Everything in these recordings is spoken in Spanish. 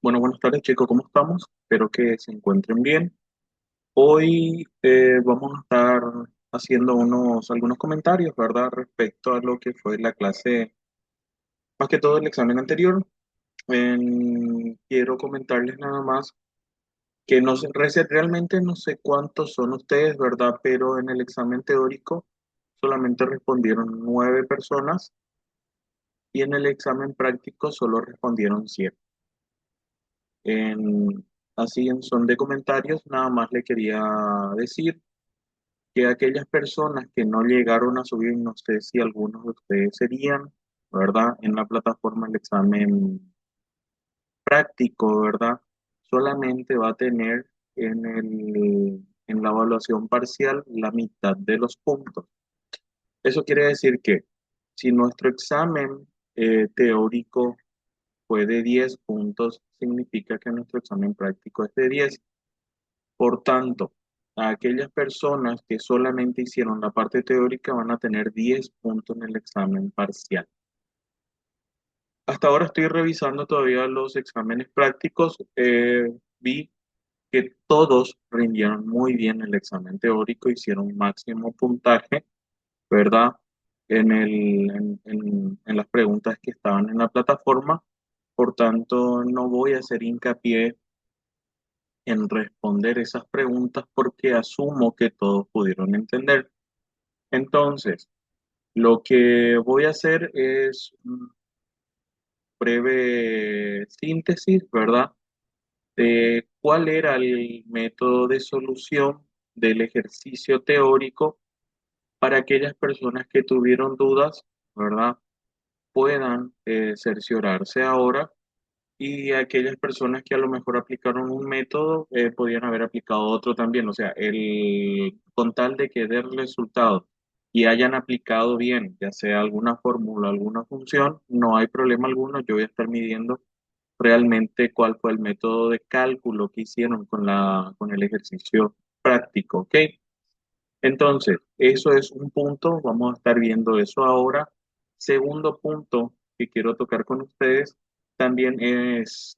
Bueno, buenas tardes chicos, ¿cómo estamos? Espero que se encuentren bien. Hoy vamos a estar haciendo algunos comentarios, ¿verdad? Respecto a lo que fue la clase, más que todo el examen anterior. Quiero comentarles nada más que no sé, realmente no sé cuántos son ustedes, ¿verdad? Pero en el examen teórico solamente respondieron 9 personas y en el examen práctico solo respondieron 7. En, Así en son de comentarios, nada más le quería decir que aquellas personas que no llegaron a subir, no sé si algunos de ustedes serían, ¿verdad? En la plataforma el examen práctico, ¿verdad? Solamente va a tener en la evaluación parcial la mitad de los puntos. Eso quiere decir que si nuestro examen teórico fue de 10 puntos, significa que nuestro examen práctico es de 10. Por tanto, a aquellas personas que solamente hicieron la parte teórica van a tener 10 puntos en el examen parcial. Hasta ahora estoy revisando todavía los exámenes prácticos. Vi que todos rindieron muy bien el examen teórico, hicieron máximo puntaje, ¿verdad? En las preguntas que estaban en la plataforma. Por tanto, no voy a hacer hincapié en responder esas preguntas porque asumo que todos pudieron entender. Entonces, lo que voy a hacer es una breve síntesis, ¿verdad? De cuál era el método de solución del ejercicio teórico para aquellas personas que tuvieron dudas, ¿verdad? Puedan cerciorarse ahora y aquellas personas que a lo mejor aplicaron un método podían haber aplicado otro también. O sea, con tal de que dé resultado y hayan aplicado bien, ya sea alguna fórmula, alguna función, no hay problema alguno. Yo voy a estar midiendo realmente cuál fue el método de cálculo que hicieron con el ejercicio práctico, ¿ok? Entonces, eso es un punto, vamos a estar viendo eso ahora. Segundo punto que quiero tocar con ustedes también es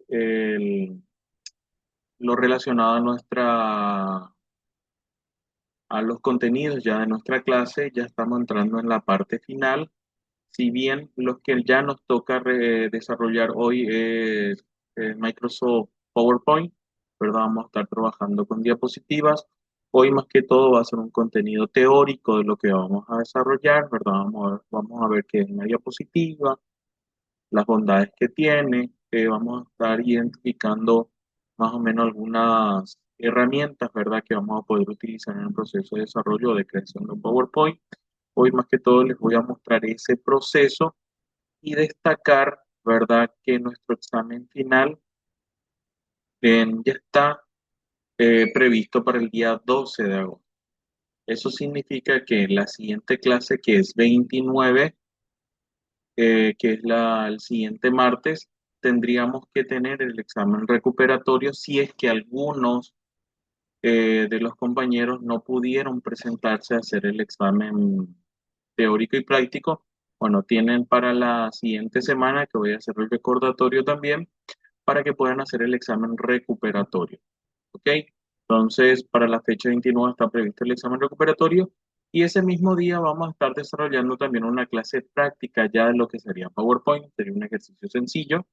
lo relacionado a los contenidos ya de nuestra clase. Ya estamos entrando en la parte final. Si bien los que ya nos toca desarrollar hoy es Microsoft PowerPoint, ¿verdad? Vamos a estar trabajando con diapositivas. Hoy más que todo va a ser un contenido teórico de lo que vamos a desarrollar, ¿verdad? Vamos a ver qué es una diapositiva, las bondades que tiene. Vamos a estar identificando más o menos algunas herramientas, ¿verdad? Que vamos a poder utilizar en el proceso de desarrollo o de creación de un PowerPoint. Hoy más que todo les voy a mostrar ese proceso y destacar, ¿verdad?, que nuestro examen final ya está previsto para el día 12 de agosto. Eso significa que la siguiente clase, que es 29, que es el siguiente martes, tendríamos que tener el examen recuperatorio si es que algunos de los compañeros no pudieron presentarse a hacer el examen teórico y práctico. Bueno, tienen para la siguiente semana, que voy a hacer el recordatorio también, para que puedan hacer el examen recuperatorio. ¿Ok? Entonces, para la fecha 29 está previsto el examen recuperatorio y ese mismo día vamos a estar desarrollando también una clase práctica ya de lo que sería PowerPoint, sería un ejercicio sencillo.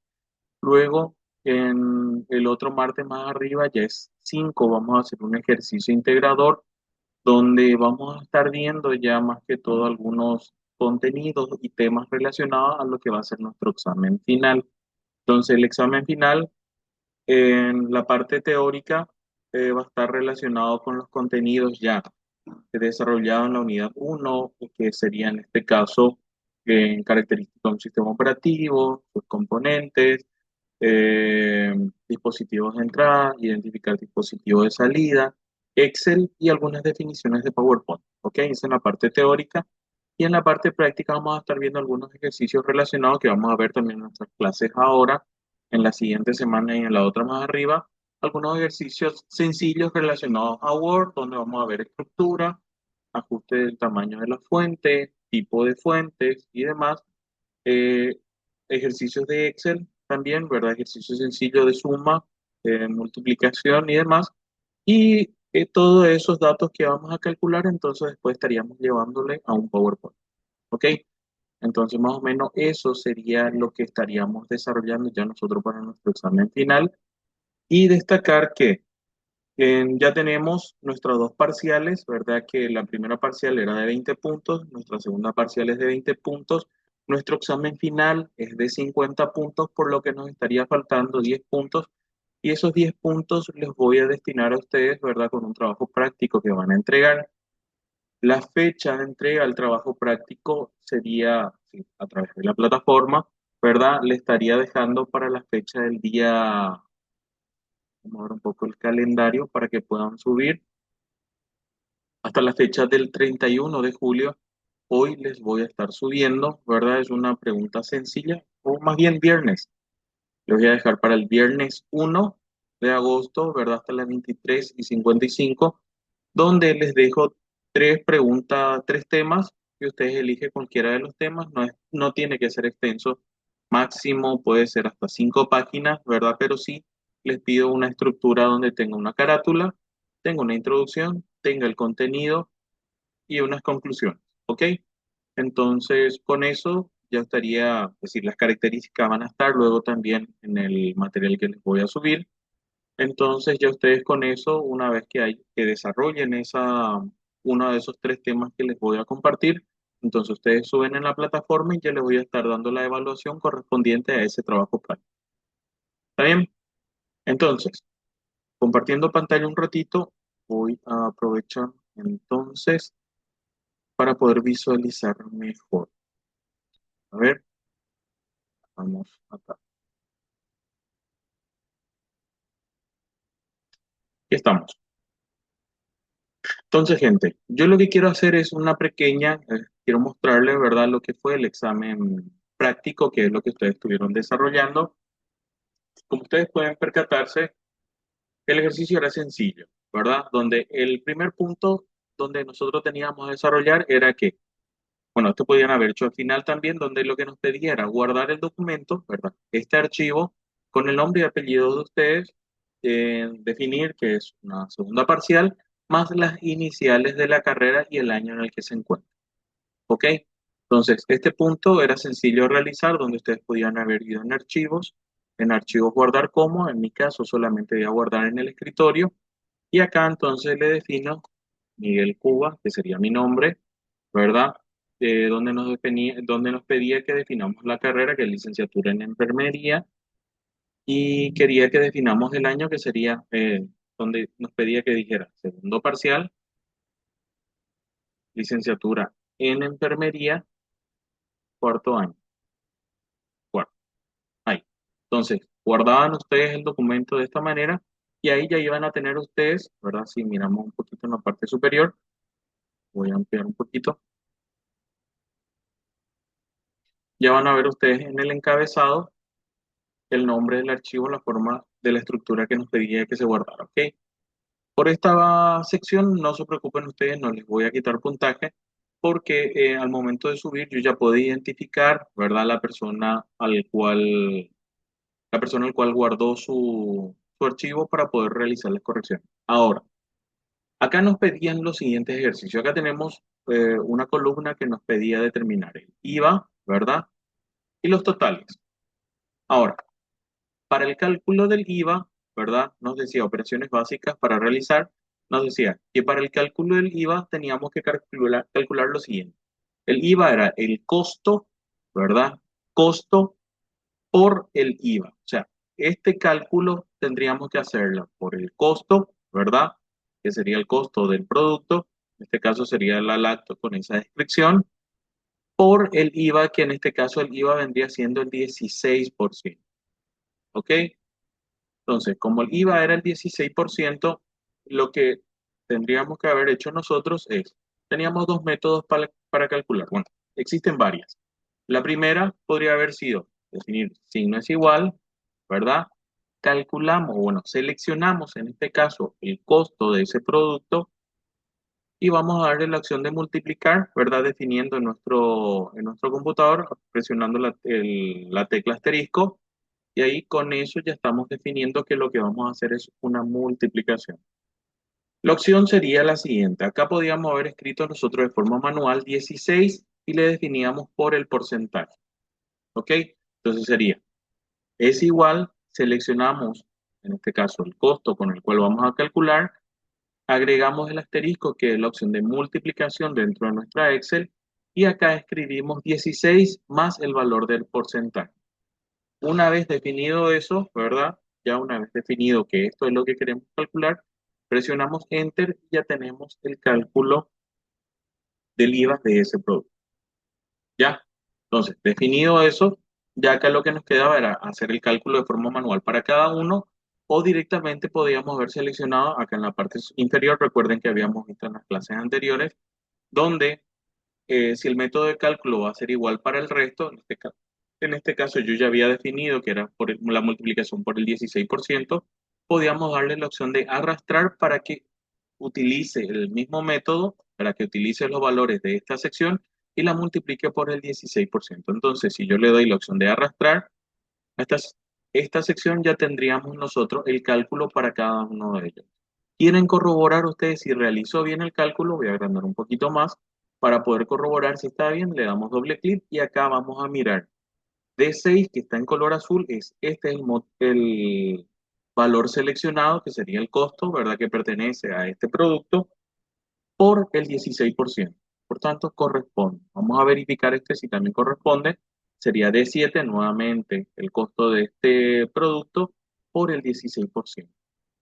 Luego, en el otro martes más arriba, ya es 5, vamos a hacer un ejercicio integrador donde vamos a estar viendo ya más que todo algunos contenidos y temas relacionados a lo que va a ser nuestro examen final. Entonces, el examen final en la parte teórica va a estar relacionado con los contenidos ya desarrollados en la unidad uno, que sería en este caso en características de un sistema operativo, sus componentes, eh, dispositivos de entrada, identificar dispositivos de salida, Excel y algunas definiciones de PowerPoint. ¿Ok? Esa es la parte teórica. Y en la parte práctica vamos a estar viendo algunos ejercicios relacionados que vamos a ver también en nuestras clases ahora, en la siguiente semana y en la otra más arriba. Algunos ejercicios sencillos relacionados a Word, donde vamos a ver estructura, ajuste del tamaño de la fuente, tipo de fuentes y demás. Eh, Ejercicios de Excel también, ¿verdad? Ejercicio sencillo de suma, multiplicación y demás. Y todos esos datos que vamos a calcular, entonces después estaríamos llevándole a un PowerPoint. ¿Ok? Entonces, más o menos eso sería lo que estaríamos desarrollando ya nosotros para nuestro examen final. Y destacar que ya tenemos nuestros dos parciales, ¿verdad? Que la primera parcial era de 20 puntos, nuestra segunda parcial es de 20 puntos. Nuestro examen final es de 50 puntos, por lo que nos estaría faltando 10 puntos. Y esos 10 puntos los voy a destinar a ustedes, ¿verdad? Con un trabajo práctico que van a entregar. La fecha de entrega del trabajo práctico sería sí, a través de la plataforma, ¿verdad? Le estaría dejando para la fecha del día, vamos a ver un poco el calendario para que puedan subir. Hasta la fecha del 31 de julio, hoy les voy a estar subiendo, ¿verdad? Es una pregunta sencilla, o más bien viernes. Les voy a dejar para el viernes 1 de agosto, ¿verdad? Hasta las 23:55, donde les dejo tres preguntas, tres temas, y ustedes eligen cualquiera de los temas, no tiene que ser extenso, máximo puede ser hasta 5 páginas, ¿verdad? Pero sí les pido una estructura donde tenga una carátula, tenga una introducción, tenga el contenido y unas conclusiones, ¿ok? Entonces, con eso ya estaría, es decir, las características van a estar luego también en el material que les voy a subir. Entonces, ya ustedes con eso, una vez que desarrollen uno de esos tres temas que les voy a compartir, entonces ustedes suben en la plataforma y ya les voy a estar dando la evaluación correspondiente a ese trabajo práctico. ¿Está bien? Entonces, compartiendo pantalla un ratito, voy a aprovechar entonces para poder visualizar mejor. A ver, vamos acá. Aquí estamos. Entonces, gente, yo lo que quiero hacer es una pequeña, quiero mostrarles, ¿verdad?, lo que fue el examen práctico, que es lo que ustedes estuvieron desarrollando. Como ustedes pueden percatarse, el ejercicio era sencillo, ¿verdad? Donde el primer punto donde nosotros teníamos que desarrollar era que, bueno, esto podían haber hecho al final también, donde lo que nos pedía era guardar el documento, ¿verdad? Este archivo con el nombre y apellido de ustedes, definir que es una segunda parcial, más las iniciales de la carrera y el año en el que se encuentra. ¿Ok? Entonces, este punto era sencillo de realizar, donde ustedes podían haber ido en archivos guardar como, en mi caso solamente voy a guardar en el escritorio, y acá entonces le defino Miguel Cuba, que sería mi nombre, ¿verdad? Donde nos pedía que definamos la carrera, que es licenciatura en enfermería, y quería que definamos el año, que sería, donde nos pedía que dijera segundo parcial, licenciatura en enfermería, cuarto año. Cuarto. Ahí. Entonces, guardaban ustedes el documento de esta manera y ahí ya iban a tener ustedes, ¿verdad? Si miramos un poquito en la parte superior, voy a ampliar un poquito, ya van a ver ustedes en el encabezado el nombre del archivo, la forma de la estructura que nos pedía que se guardara, ¿ok? Por esta sección no se preocupen ustedes, no les voy a quitar puntaje porque al momento de subir yo ya puedo identificar, ¿verdad? La persona al cual guardó su archivo para poder realizar las correcciones. Ahora, acá nos pedían los siguientes ejercicios. Acá tenemos una columna que nos pedía determinar el IVA, ¿verdad? Y los totales. Ahora, para el cálculo del IVA, ¿verdad? Nos decía operaciones básicas para realizar. Nos decía que para el cálculo del IVA teníamos que calcular lo siguiente. El IVA era el costo, ¿verdad? Costo por el IVA. O sea, este cálculo tendríamos que hacerlo por el costo, ¿verdad? Que sería el costo del producto. En este caso sería la lacto con esa descripción. Por el IVA, que en este caso el IVA vendría siendo el 16%. ¿Ok? Entonces, como el IVA era el 16%, lo que tendríamos que haber hecho nosotros es, teníamos dos métodos para calcular. Bueno, existen varias. La primera podría haber sido definir signo es igual, ¿verdad? Calculamos, bueno, seleccionamos en este caso el costo de ese producto y vamos a darle la opción de multiplicar, ¿verdad? Definiendo en nuestro computador, presionando la tecla asterisco, Y ahí con eso ya estamos definiendo que lo que vamos a hacer es una multiplicación. La opción sería la siguiente. Acá podíamos haber escrito nosotros de forma manual 16 y le definíamos por el porcentaje. ¿Ok? Entonces sería, es igual, seleccionamos, en este caso, el costo con el cual vamos a calcular, agregamos el asterisco, que es la opción de multiplicación dentro de nuestra Excel, y acá escribimos 16 más el valor del porcentaje. Una vez definido eso, ¿verdad? Ya una vez definido que esto es lo que queremos calcular, presionamos Enter y ya tenemos el cálculo del IVA de ese producto. ¿Ya? Entonces, definido eso, ya acá lo que nos quedaba era hacer el cálculo de forma manual para cada uno o directamente podíamos haber seleccionado acá en la parte inferior, recuerden que habíamos visto en las clases anteriores, donde si el método de cálculo va a ser igual para el resto, en este caso yo ya había definido que era por la multiplicación por el 16%, podíamos darle la opción de arrastrar para que utilice el mismo método, para que utilice los valores de esta sección y la multiplique por el 16%. Entonces, si yo le doy la opción de arrastrar, esta, esta sección ya tendríamos nosotros el cálculo para cada uno de ellos. ¿Quieren corroborar ustedes si realizó bien el cálculo? Voy a agrandar un poquito más. Para poder corroborar si está bien, le damos doble clic y acá vamos a mirar. D6, que está en color azul, este es el valor seleccionado, que sería el costo, ¿verdad? Que pertenece a este producto por el 16%. Por tanto, corresponde. Vamos a verificar este si también corresponde. Sería D7 nuevamente el costo de este producto por el 16%.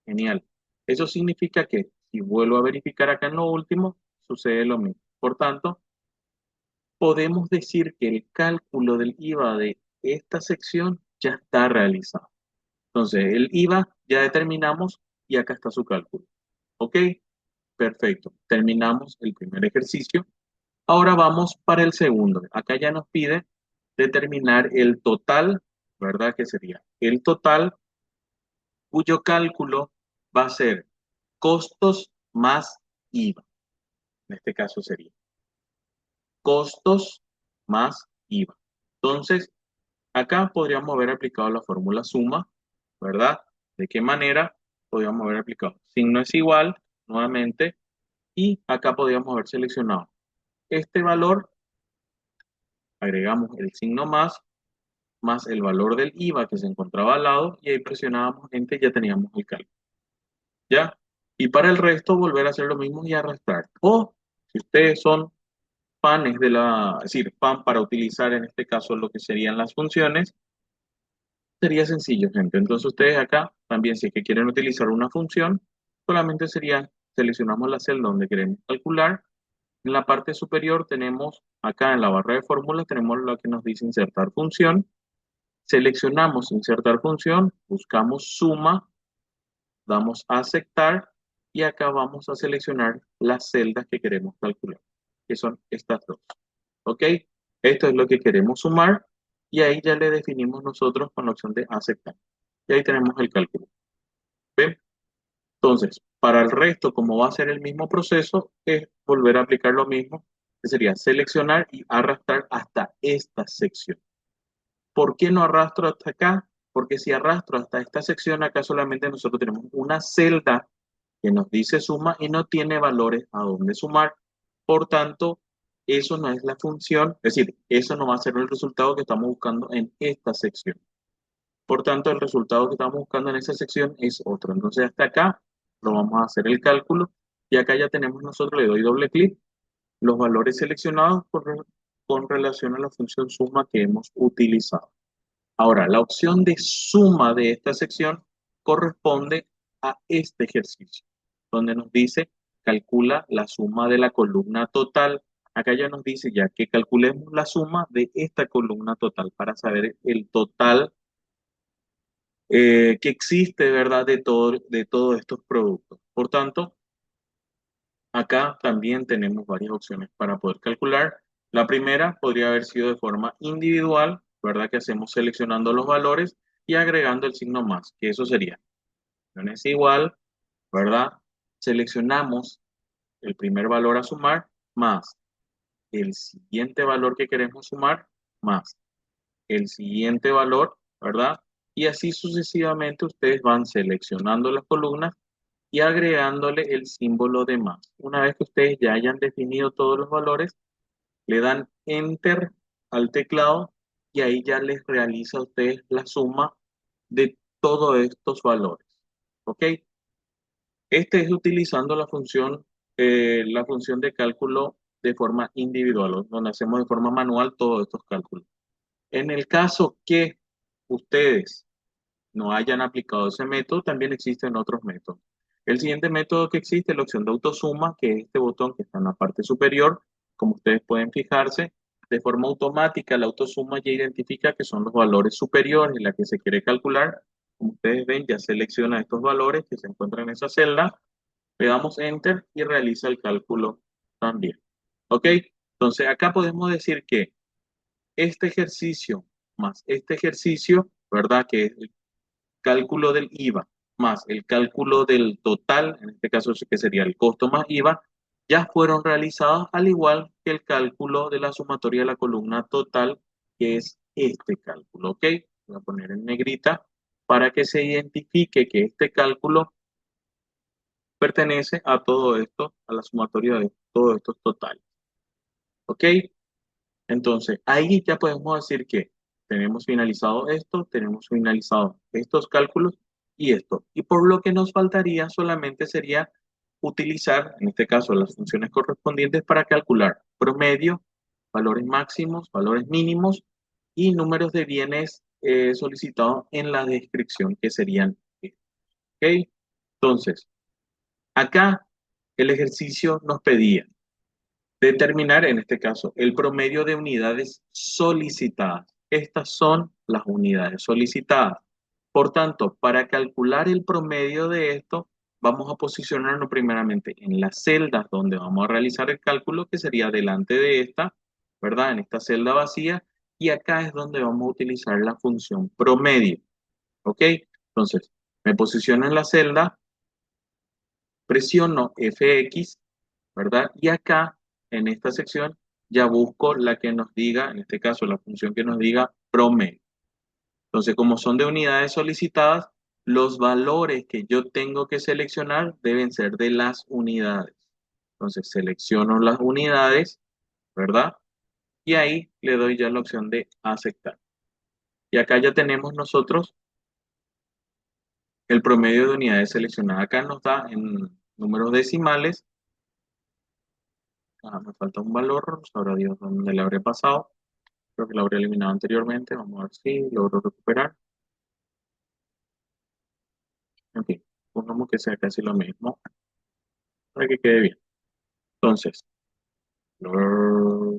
Genial. Eso significa que si vuelvo a verificar acá en lo último, sucede lo mismo. Por tanto, podemos decir que el cálculo del IVA de esta sección ya está realizado. Entonces, el IVA ya determinamos y acá está su cálculo. ¿Ok? Perfecto. Terminamos el primer ejercicio. Ahora vamos para el segundo. Acá ya nos pide determinar el total, ¿verdad? Que sería el total cuyo cálculo va a ser costos más IVA. En este caso sería costos más IVA. Entonces, acá podríamos haber aplicado la fórmula suma, ¿verdad? ¿De qué manera? Podríamos haber aplicado signo es igual, nuevamente, y acá podríamos haber seleccionado este valor, agregamos el signo más el valor del IVA que se encontraba al lado, y ahí presionábamos Enter y ya teníamos el cálculo. ¿Ya? Y para el resto, volver a hacer lo mismo y arrastrar. O, si ustedes son fans es decir, fan para utilizar en este caso lo que serían las funciones, sería sencillo, gente. Entonces ustedes acá también, si es que quieren utilizar una función, solamente sería, seleccionamos la celda donde queremos calcular. En la parte superior tenemos, acá en la barra de fórmulas, tenemos lo que nos dice insertar función. Seleccionamos insertar función, buscamos suma, damos a aceptar y acá vamos a seleccionar las celdas que queremos calcular, que son estas dos. ¿Ok? Esto es lo que queremos sumar y ahí ya le definimos nosotros con la opción de aceptar. Y ahí tenemos el cálculo. ¿Ven? Entonces, para el resto, como va a ser el mismo proceso, es volver a aplicar lo mismo, que sería seleccionar y arrastrar hasta esta sección. ¿Por qué no arrastro hasta acá? Porque si arrastro hasta esta sección, acá solamente nosotros tenemos una celda que nos dice suma y no tiene valores a dónde sumar. Por tanto, eso no es la función, es decir, eso no va a ser el resultado que estamos buscando en esta sección. Por tanto, el resultado que estamos buscando en esa sección es otro. Entonces, hasta acá lo vamos a hacer el cálculo y acá ya tenemos nosotros, le doy doble clic, los valores seleccionados con relación a la función suma que hemos utilizado. Ahora, la opción de suma de esta sección corresponde a este ejercicio, donde nos dice calcula la suma de la columna total. Acá ya nos dice ya que calculemos la suma de esta columna total para saber el total que existe, ¿verdad? De todos estos productos. Por tanto, acá también tenemos varias opciones para poder calcular. La primera podría haber sido de forma individual, ¿verdad? Que hacemos seleccionando los valores y agregando el signo más, que eso sería, es igual, ¿verdad? Seleccionamos el primer valor a sumar más el siguiente valor que queremos sumar más el siguiente valor, ¿verdad? Y así sucesivamente ustedes van seleccionando las columnas y agregándole el símbolo de más. Una vez que ustedes ya hayan definido todos los valores, le dan Enter al teclado y ahí ya les realiza a ustedes la suma de todos estos valores. ¿Ok? Este es utilizando la función de cálculo de forma individual, donde hacemos de forma manual todos estos cálculos. En el caso que ustedes no hayan aplicado ese método, también existen otros métodos. El siguiente método que existe es la opción de autosuma, que es este botón que está en la parte superior. Como ustedes pueden fijarse, de forma automática la autosuma ya identifica que son los valores superiores en la que se quiere calcular. Como ustedes ven, ya selecciona estos valores que se encuentran en esa celda, le damos Enter y realiza el cálculo también. ¿Ok? Entonces acá podemos decir que este ejercicio más este ejercicio, ¿verdad? Que es el cálculo del IVA más el cálculo del total, en este caso que sería el costo más IVA, ya fueron realizados al igual que el cálculo de la sumatoria de la columna total, que es este cálculo, ¿ok? Voy a poner en negrita para que se identifique que este cálculo pertenece a todo esto, a la sumatoria de todos estos totales, ¿ok? Entonces, ahí ya podemos decir que tenemos finalizado esto, tenemos finalizado estos cálculos y esto. Y por lo que nos faltaría solamente sería utilizar, en este caso, las funciones correspondientes para calcular promedio, valores máximos, valores mínimos y números de bienes solicitados en la descripción, que serían estos. ¿Ok? Entonces, acá el ejercicio nos pedía determinar, en este caso, el promedio de unidades solicitadas. Estas son las unidades solicitadas. Por tanto, para calcular el promedio de esto, vamos a posicionarnos primeramente en las celdas donde vamos a realizar el cálculo, que sería delante de esta, ¿verdad? En esta celda vacía, y acá es donde vamos a utilizar la función promedio, ¿ok? Entonces, me posiciono en la celda, presiono Fx, ¿verdad? Y acá, en esta sección, ya busco la que nos diga, en este caso, la función que nos diga promedio. Entonces, como son de unidades solicitadas, los valores que yo tengo que seleccionar deben ser de las unidades. Entonces, selecciono las unidades, ¿verdad? Y ahí le doy ya la opción de aceptar. Y acá ya tenemos nosotros el promedio de unidades seleccionadas. Acá nos da en números decimales. Me falta un valor, sabrá Dios dónde le habré pasado. Creo que lo habré eliminado anteriormente. Vamos a ver si logro recuperar. En fin, pongamos que sea casi lo mismo para que quede bien. Entonces,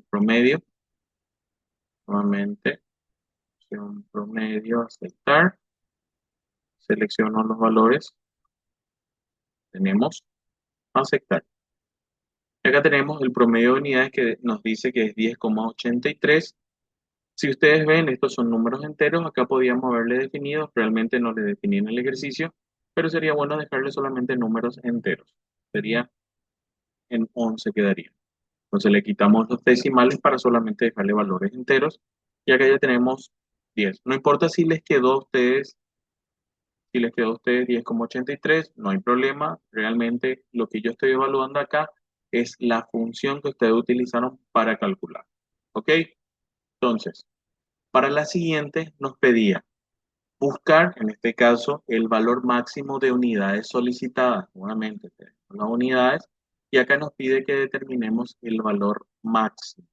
promedio, nuevamente, opción promedio, aceptar. Selecciono los valores. Tenemos aceptar. Y acá tenemos el promedio de unidades que nos dice que es 10,83. Si ustedes ven, estos son números enteros. Acá podíamos haberle definido, realmente no le definí en el ejercicio, pero sería bueno dejarle solamente números enteros. Sería en 11 quedaría. Entonces le quitamos los decimales para solamente dejarle valores enteros. Y acá ya tenemos 10. No importa si les quedó a ustedes 10,83, no hay problema. Realmente lo que yo estoy evaluando acá es la función que ustedes utilizaron para calcular. ¿Ok? Entonces, para la siguiente nos pedía buscar, en este caso, el valor máximo de unidades solicitadas. Nuevamente, tenemos las unidades y acá nos pide que determinemos el valor máximo.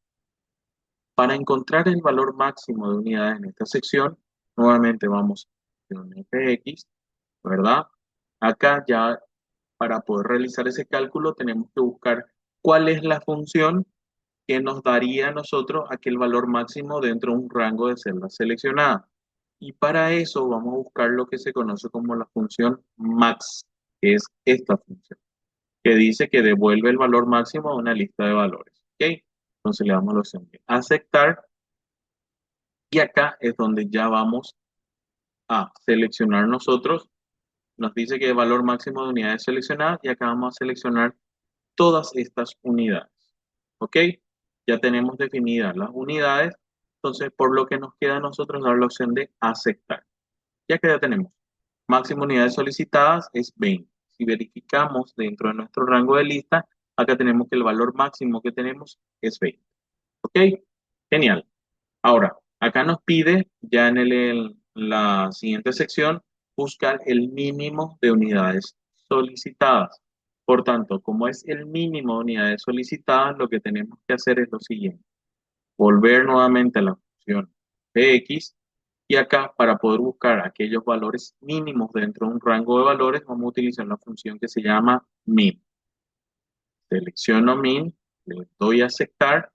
Para encontrar el valor máximo de unidades en esta sección, nuevamente vamos a un fx, ¿verdad? Acá ya para poder realizar ese cálculo tenemos que buscar cuál es la función que nos daría a nosotros aquel valor máximo dentro de un rango de celdas seleccionadas. Y para eso vamos a buscar lo que se conoce como la función max, que es esta función, que dice que devuelve el valor máximo a una lista de valores. ¿Ok? Entonces le damos la opción de aceptar y acá es donde ya vamos a seleccionar nosotros. Nos dice que el valor máximo de unidades seleccionadas y acá vamos a seleccionar todas estas unidades. ¿Ok? Ya tenemos definidas las unidades, entonces por lo que nos queda a nosotros dar la opción de aceptar. Ya que ya tenemos. Máximo unidades solicitadas es 20. Si verificamos dentro de nuestro rango de lista, acá tenemos que el valor máximo que tenemos es 20. ¿Ok? Genial. Ahora, acá nos pide, ya en la siguiente sección, buscar el mínimo de unidades solicitadas. Por tanto, como es el mínimo de unidades solicitadas, lo que tenemos que hacer es lo siguiente. Volver nuevamente a la función px y acá para poder buscar aquellos valores mínimos dentro de un rango de valores, vamos a utilizar la función que se llama min. Selecciono min, le doy a aceptar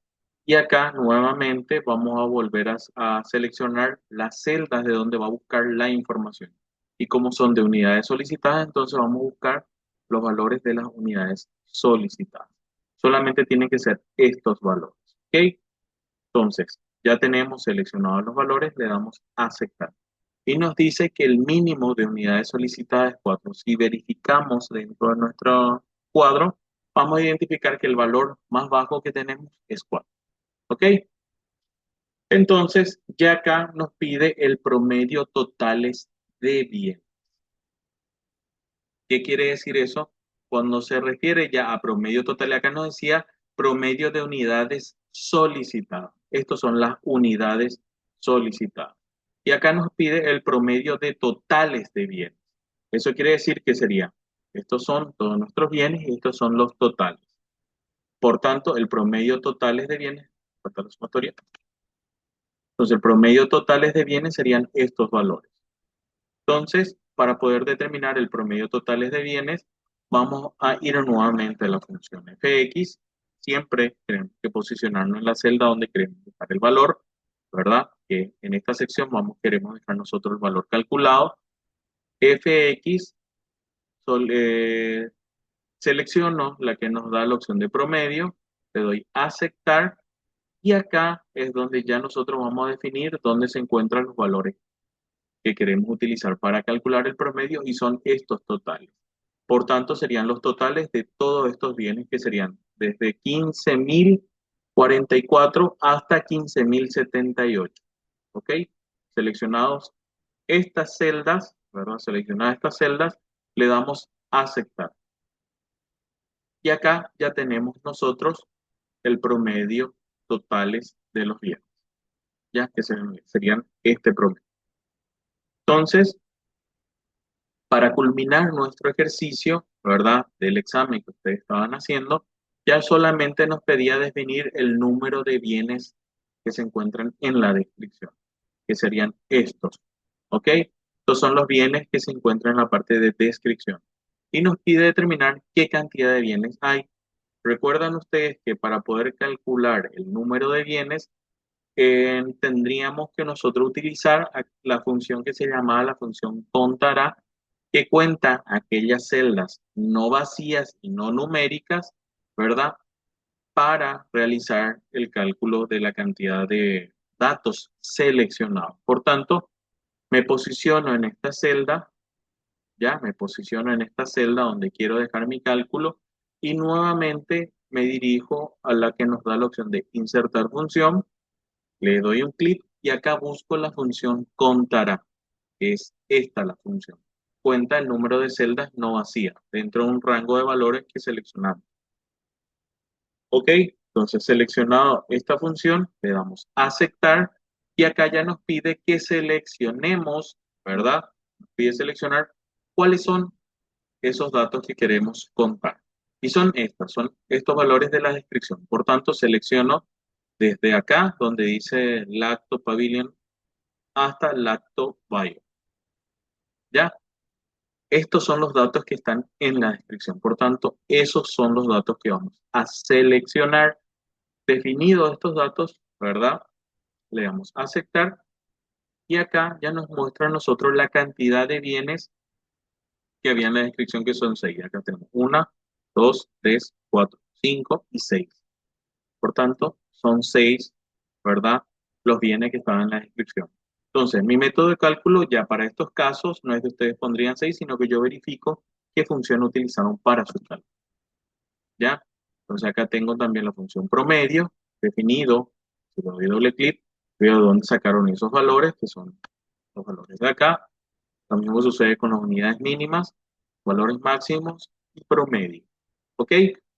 y acá nuevamente vamos a volver a seleccionar las celdas de donde va a buscar la información. Y como son de unidades solicitadas, entonces vamos a buscar los valores de las unidades solicitadas. Solamente tienen que ser estos valores. ¿Ok? Entonces, ya tenemos seleccionados los valores, le damos a aceptar. Y nos dice que el mínimo de unidades solicitadas es 4. Si verificamos dentro de nuestro cuadro, vamos a identificar que el valor más bajo que tenemos es 4. ¿Ok? Entonces, ya acá nos pide el promedio totales de bien. ¿Qué quiere decir eso? Cuando se refiere ya a promedio total, acá nos decía promedio de unidades solicitadas. Estos son las unidades solicitadas. Y acá nos pide el promedio de totales de bienes. Eso quiere decir que sería, estos son todos nuestros bienes y estos son los totales. Por tanto, el promedio totales de bienes, falta la sumatoria. Entonces, el promedio totales de bienes serían estos valores. Entonces, para poder determinar el promedio totales de bienes, vamos a ir nuevamente a la función fx. Siempre tenemos que posicionarnos en la celda donde queremos dejar el valor, ¿verdad? Que en esta sección queremos dejar nosotros el valor calculado. Fx, selecciono la que nos da la opción de promedio, le doy a aceptar y acá es donde ya nosotros vamos a definir dónde se encuentran los valores que queremos utilizar para calcular el promedio y son estos totales. Por tanto, serían los totales de todos estos bienes que serían desde 15.044 hasta 15.078. ¿Ok? Seleccionados estas celdas, ¿verdad? Seleccionadas estas celdas, le damos a aceptar. Y acá ya tenemos nosotros el promedio totales de los bienes, ya que serían este promedio. Entonces, para culminar nuestro ejercicio, ¿verdad? Del examen que ustedes estaban haciendo, ya solamente nos pedía definir el número de bienes que se encuentran en la descripción, que serían estos, ¿ok? Estos son los bienes que se encuentran en la parte de descripción. Y nos pide determinar qué cantidad de bienes hay. Recuerdan ustedes que para poder calcular el número de bienes, tendríamos que nosotros utilizar la función que se llamaba la función contará, que cuenta aquellas celdas no vacías y no numéricas, ¿verdad? Para realizar el cálculo de la cantidad de datos seleccionados. Por tanto, me posiciono en esta celda, ya me posiciono en esta celda donde quiero dejar mi cálculo y nuevamente me dirijo a la que nos da la opción de insertar función. Le doy un clic y acá busco la función contará, que es esta la función. Cuenta el número de celdas no vacías dentro de un rango de valores que seleccionamos. Ok, entonces seleccionado esta función, le damos a aceptar y acá ya nos pide que seleccionemos, ¿verdad? Nos pide seleccionar cuáles son esos datos que queremos contar. Y son estos valores de la descripción. Por tanto, selecciono desde acá, donde dice Lacto Pavilion, hasta Lacto Bio. ¿Ya? Estos son los datos que están en la descripción. Por tanto, esos son los datos que vamos a seleccionar. Definidos estos datos, ¿verdad? Le damos a aceptar y acá ya nos muestra a nosotros la cantidad de bienes que había en la descripción, que son 6. Acá tenemos 1, 2, 3, 4, 5 y 6. Por tanto, son 6, ¿verdad? Los bienes que estaban en la descripción. Entonces, mi método de cálculo ya para estos casos no es que ustedes pondrían 6, sino que yo verifico qué función utilizaron para su cálculo. ¿Ya? Entonces acá tengo también la función promedio definido. Si le doy doble clic, veo dónde sacaron esos valores, que son los valores de acá. Lo mismo sucede con las unidades mínimas, valores máximos y promedio. ¿Ok?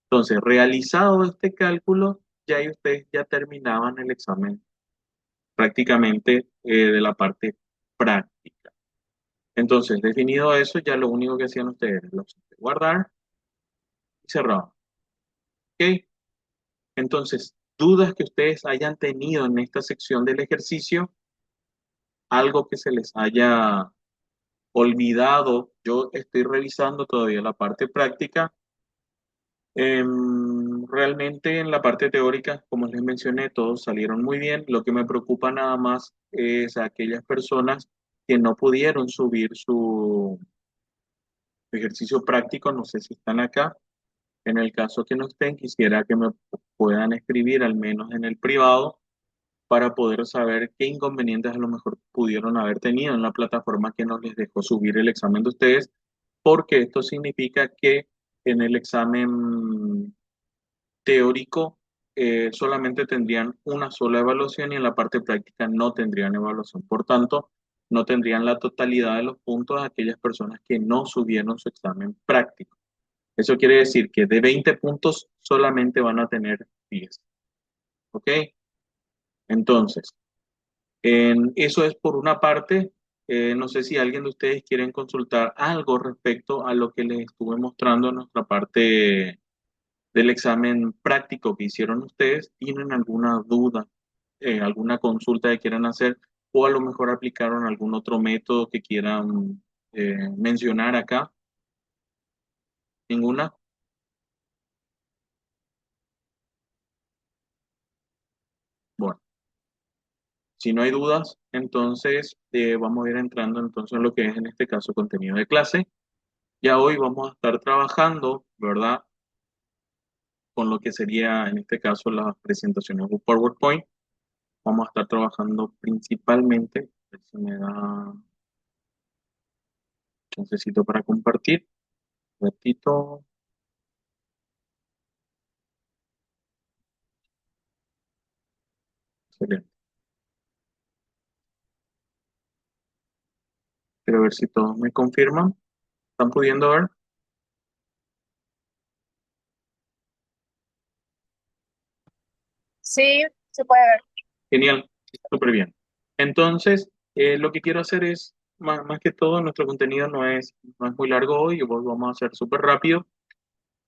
Entonces, realizado este cálculo, ya ahí ustedes ya terminaban el examen prácticamente de la parte práctica. Entonces, definido eso, ya lo único que hacían ustedes era la opción de guardar y cerraban. ¿Ok? Entonces, dudas que ustedes hayan tenido en esta sección del ejercicio, algo que se les haya olvidado. Yo estoy revisando todavía la parte práctica. Realmente en la parte teórica, como les mencioné, todos salieron muy bien. Lo que me preocupa nada más es aquellas personas que no pudieron subir su ejercicio práctico. No sé si están acá. En el caso que no estén, quisiera que me puedan escribir al menos en el privado para poder saber qué inconvenientes a lo mejor pudieron haber tenido en la plataforma que no les dejó subir el examen de ustedes, porque esto significa que en el examen teórico solamente tendrían una sola evaluación y en la parte práctica no tendrían evaluación. Por tanto, no tendrían la totalidad de los puntos de aquellas personas que no subieron su examen práctico. Eso quiere decir que de 20 puntos solamente van a tener 10. ¿Ok? Entonces, eso es por una parte. No sé si alguien de ustedes quieren consultar algo respecto a lo que les estuve mostrando en nuestra parte del examen práctico que hicieron ustedes. ¿Tienen alguna duda, alguna consulta que quieran hacer o a lo mejor aplicaron algún otro método que quieran mencionar acá? ¿Ninguna? Bueno, si no hay dudas, entonces vamos a ir entrando entonces en lo que es en este caso contenido de clase. Ya hoy vamos a estar trabajando, ¿verdad? Con lo que sería en este caso las presentaciones de PowerPoint. Vamos a estar trabajando principalmente, a ver si me da chancecito para compartir. Un ratito, excelente. Quiero ver si todos me confirman. ¿Están pudiendo ver? Sí, se puede ver. Genial, súper bien. Entonces, lo que quiero hacer es, más que todo, nuestro contenido no es muy largo hoy, hoy vamos a hacer súper rápido.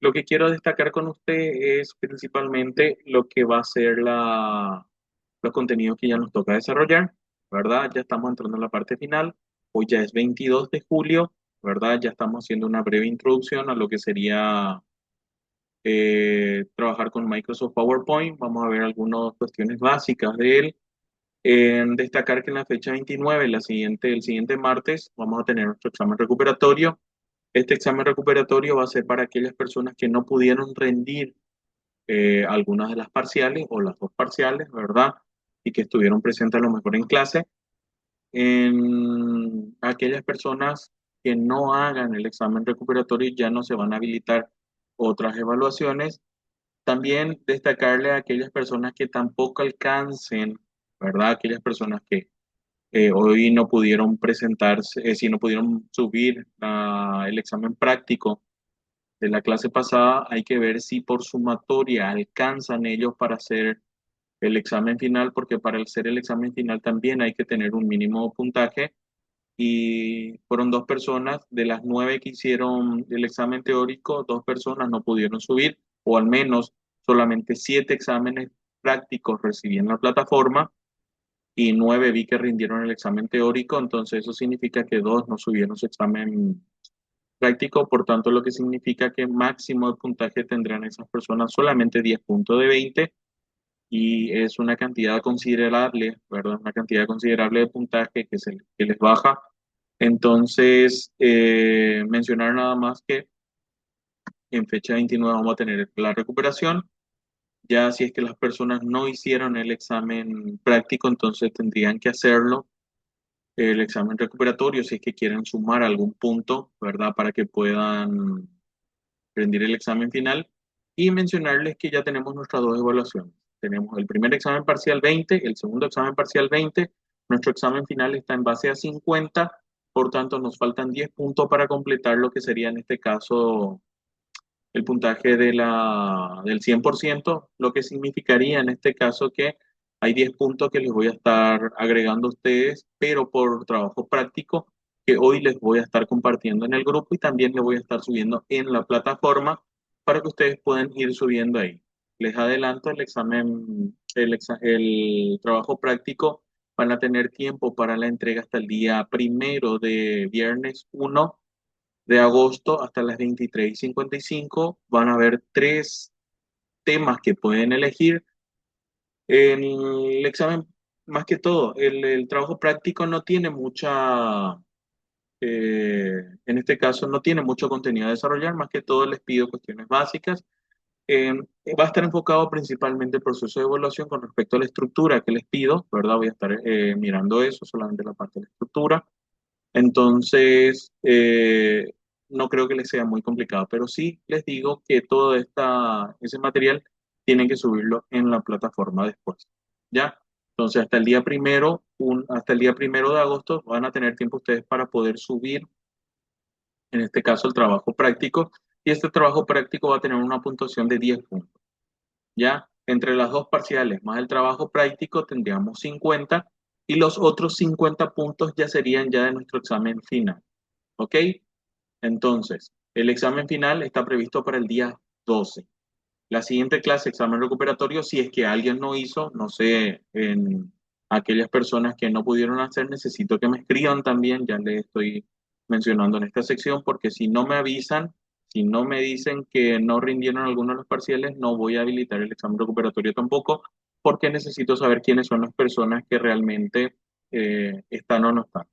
Lo que quiero destacar con usted es principalmente lo que va a ser los contenidos que ya nos toca desarrollar, ¿verdad? Ya estamos entrando en la parte final. Hoy ya es 22 de julio, ¿verdad? Ya estamos haciendo una breve introducción a lo que sería trabajar con Microsoft PowerPoint. Vamos a ver algunas cuestiones básicas de él. En destacar que en la fecha 29, el siguiente martes, vamos a tener nuestro examen recuperatorio. Este examen recuperatorio va a ser para aquellas personas que no pudieron rendir algunas de las parciales o las dos parciales, ¿verdad? Y que estuvieron presentes a lo mejor en clase. En aquellas personas que no hagan el examen recuperatorio ya no se van a habilitar otras evaluaciones. También destacarle a aquellas personas que tampoco alcancen, ¿verdad? Aquellas personas que hoy no pudieron presentarse, si no pudieron subir el examen práctico de la clase pasada, hay que ver si por sumatoria alcanzan ellos para hacer el examen final, porque para hacer el examen final también hay que tener un mínimo puntaje. Y fueron dos personas, de las 9 que hicieron el examen teórico, dos personas no pudieron subir, o al menos solamente 7 exámenes prácticos recibí en la plataforma y 9 vi que rindieron el examen teórico, entonces eso significa que dos no subieron su examen práctico, por tanto lo que significa que máximo de puntaje tendrán esas personas solamente 10 puntos de 20 y es una cantidad considerable, ¿verdad? Una cantidad considerable de puntaje que les baja. Entonces, mencionar nada más que en fecha 29 vamos a tener la recuperación. Ya si es que las personas no hicieron el examen práctico, entonces tendrían que hacerlo el examen recuperatorio si es que quieren sumar algún punto, ¿verdad? Para que puedan rendir el examen final. Y mencionarles que ya tenemos nuestras dos evaluaciones. Tenemos el primer examen parcial 20, el segundo examen parcial 20. Nuestro examen final está en base a 50 Por tanto, nos faltan 10 puntos para completar lo que sería en este caso el puntaje del 100%, lo que significaría en este caso que hay 10 puntos que les voy a estar agregando a ustedes, pero por trabajo práctico que hoy les voy a estar compartiendo en el grupo y también les voy a estar subiendo en la plataforma para que ustedes puedan ir subiendo ahí. Les adelanto el examen, el trabajo práctico. Van a tener tiempo para la entrega hasta el día primero de viernes 1 de agosto hasta las 23:55. Van a haber tres temas que pueden elegir. El examen, más que todo, el trabajo práctico no tiene en este caso, no tiene mucho contenido a desarrollar, más que todo les pido cuestiones básicas. Eh, Va a estar enfocado principalmente el proceso de evaluación con respecto a la estructura que les pido, ¿verdad? Voy a estar mirando eso, solamente la parte de la estructura. Entonces, no creo que les sea muy complicado, pero sí les digo que ese material tienen que subirlo en la plataforma después. ¿Ya? Entonces, hasta el día primero de agosto van a tener tiempo ustedes para poder subir, en este caso, el trabajo práctico. Y este trabajo práctico va a tener una puntuación de 10 puntos. ¿Ya? Entre las dos parciales más el trabajo práctico tendríamos 50 y los otros 50 puntos ya serían ya de nuestro examen final. ¿Ok? Entonces, el examen final está previsto para el día 12. La siguiente clase, examen recuperatorio, si es que alguien no hizo, no sé, en aquellas personas que no pudieron hacer, necesito que me escriban también, ya les estoy mencionando en esta sección, porque si no me avisan, si no me dicen que no rindieron algunos de los parciales, no voy a habilitar el examen recuperatorio tampoco, porque necesito saber quiénes son las personas que realmente están o no están.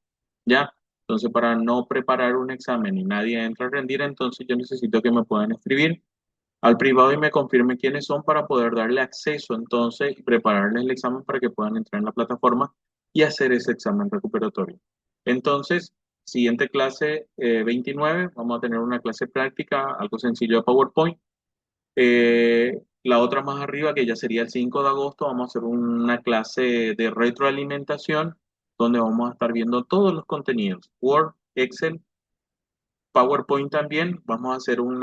¿Ya? Entonces, para no preparar un examen y nadie entra a rendir, entonces yo necesito que me puedan escribir al privado y me confirme quiénes son para poder darle acceso entonces y prepararles el examen para que puedan entrar en la plataforma y hacer ese examen recuperatorio. Entonces, siguiente clase 29, vamos a tener una clase práctica, algo sencillo de PowerPoint. La otra más arriba, que ya sería el 5 de agosto, vamos a hacer una clase de retroalimentación donde vamos a estar viendo todos los contenidos, Word, Excel, PowerPoint también. Vamos a hacer un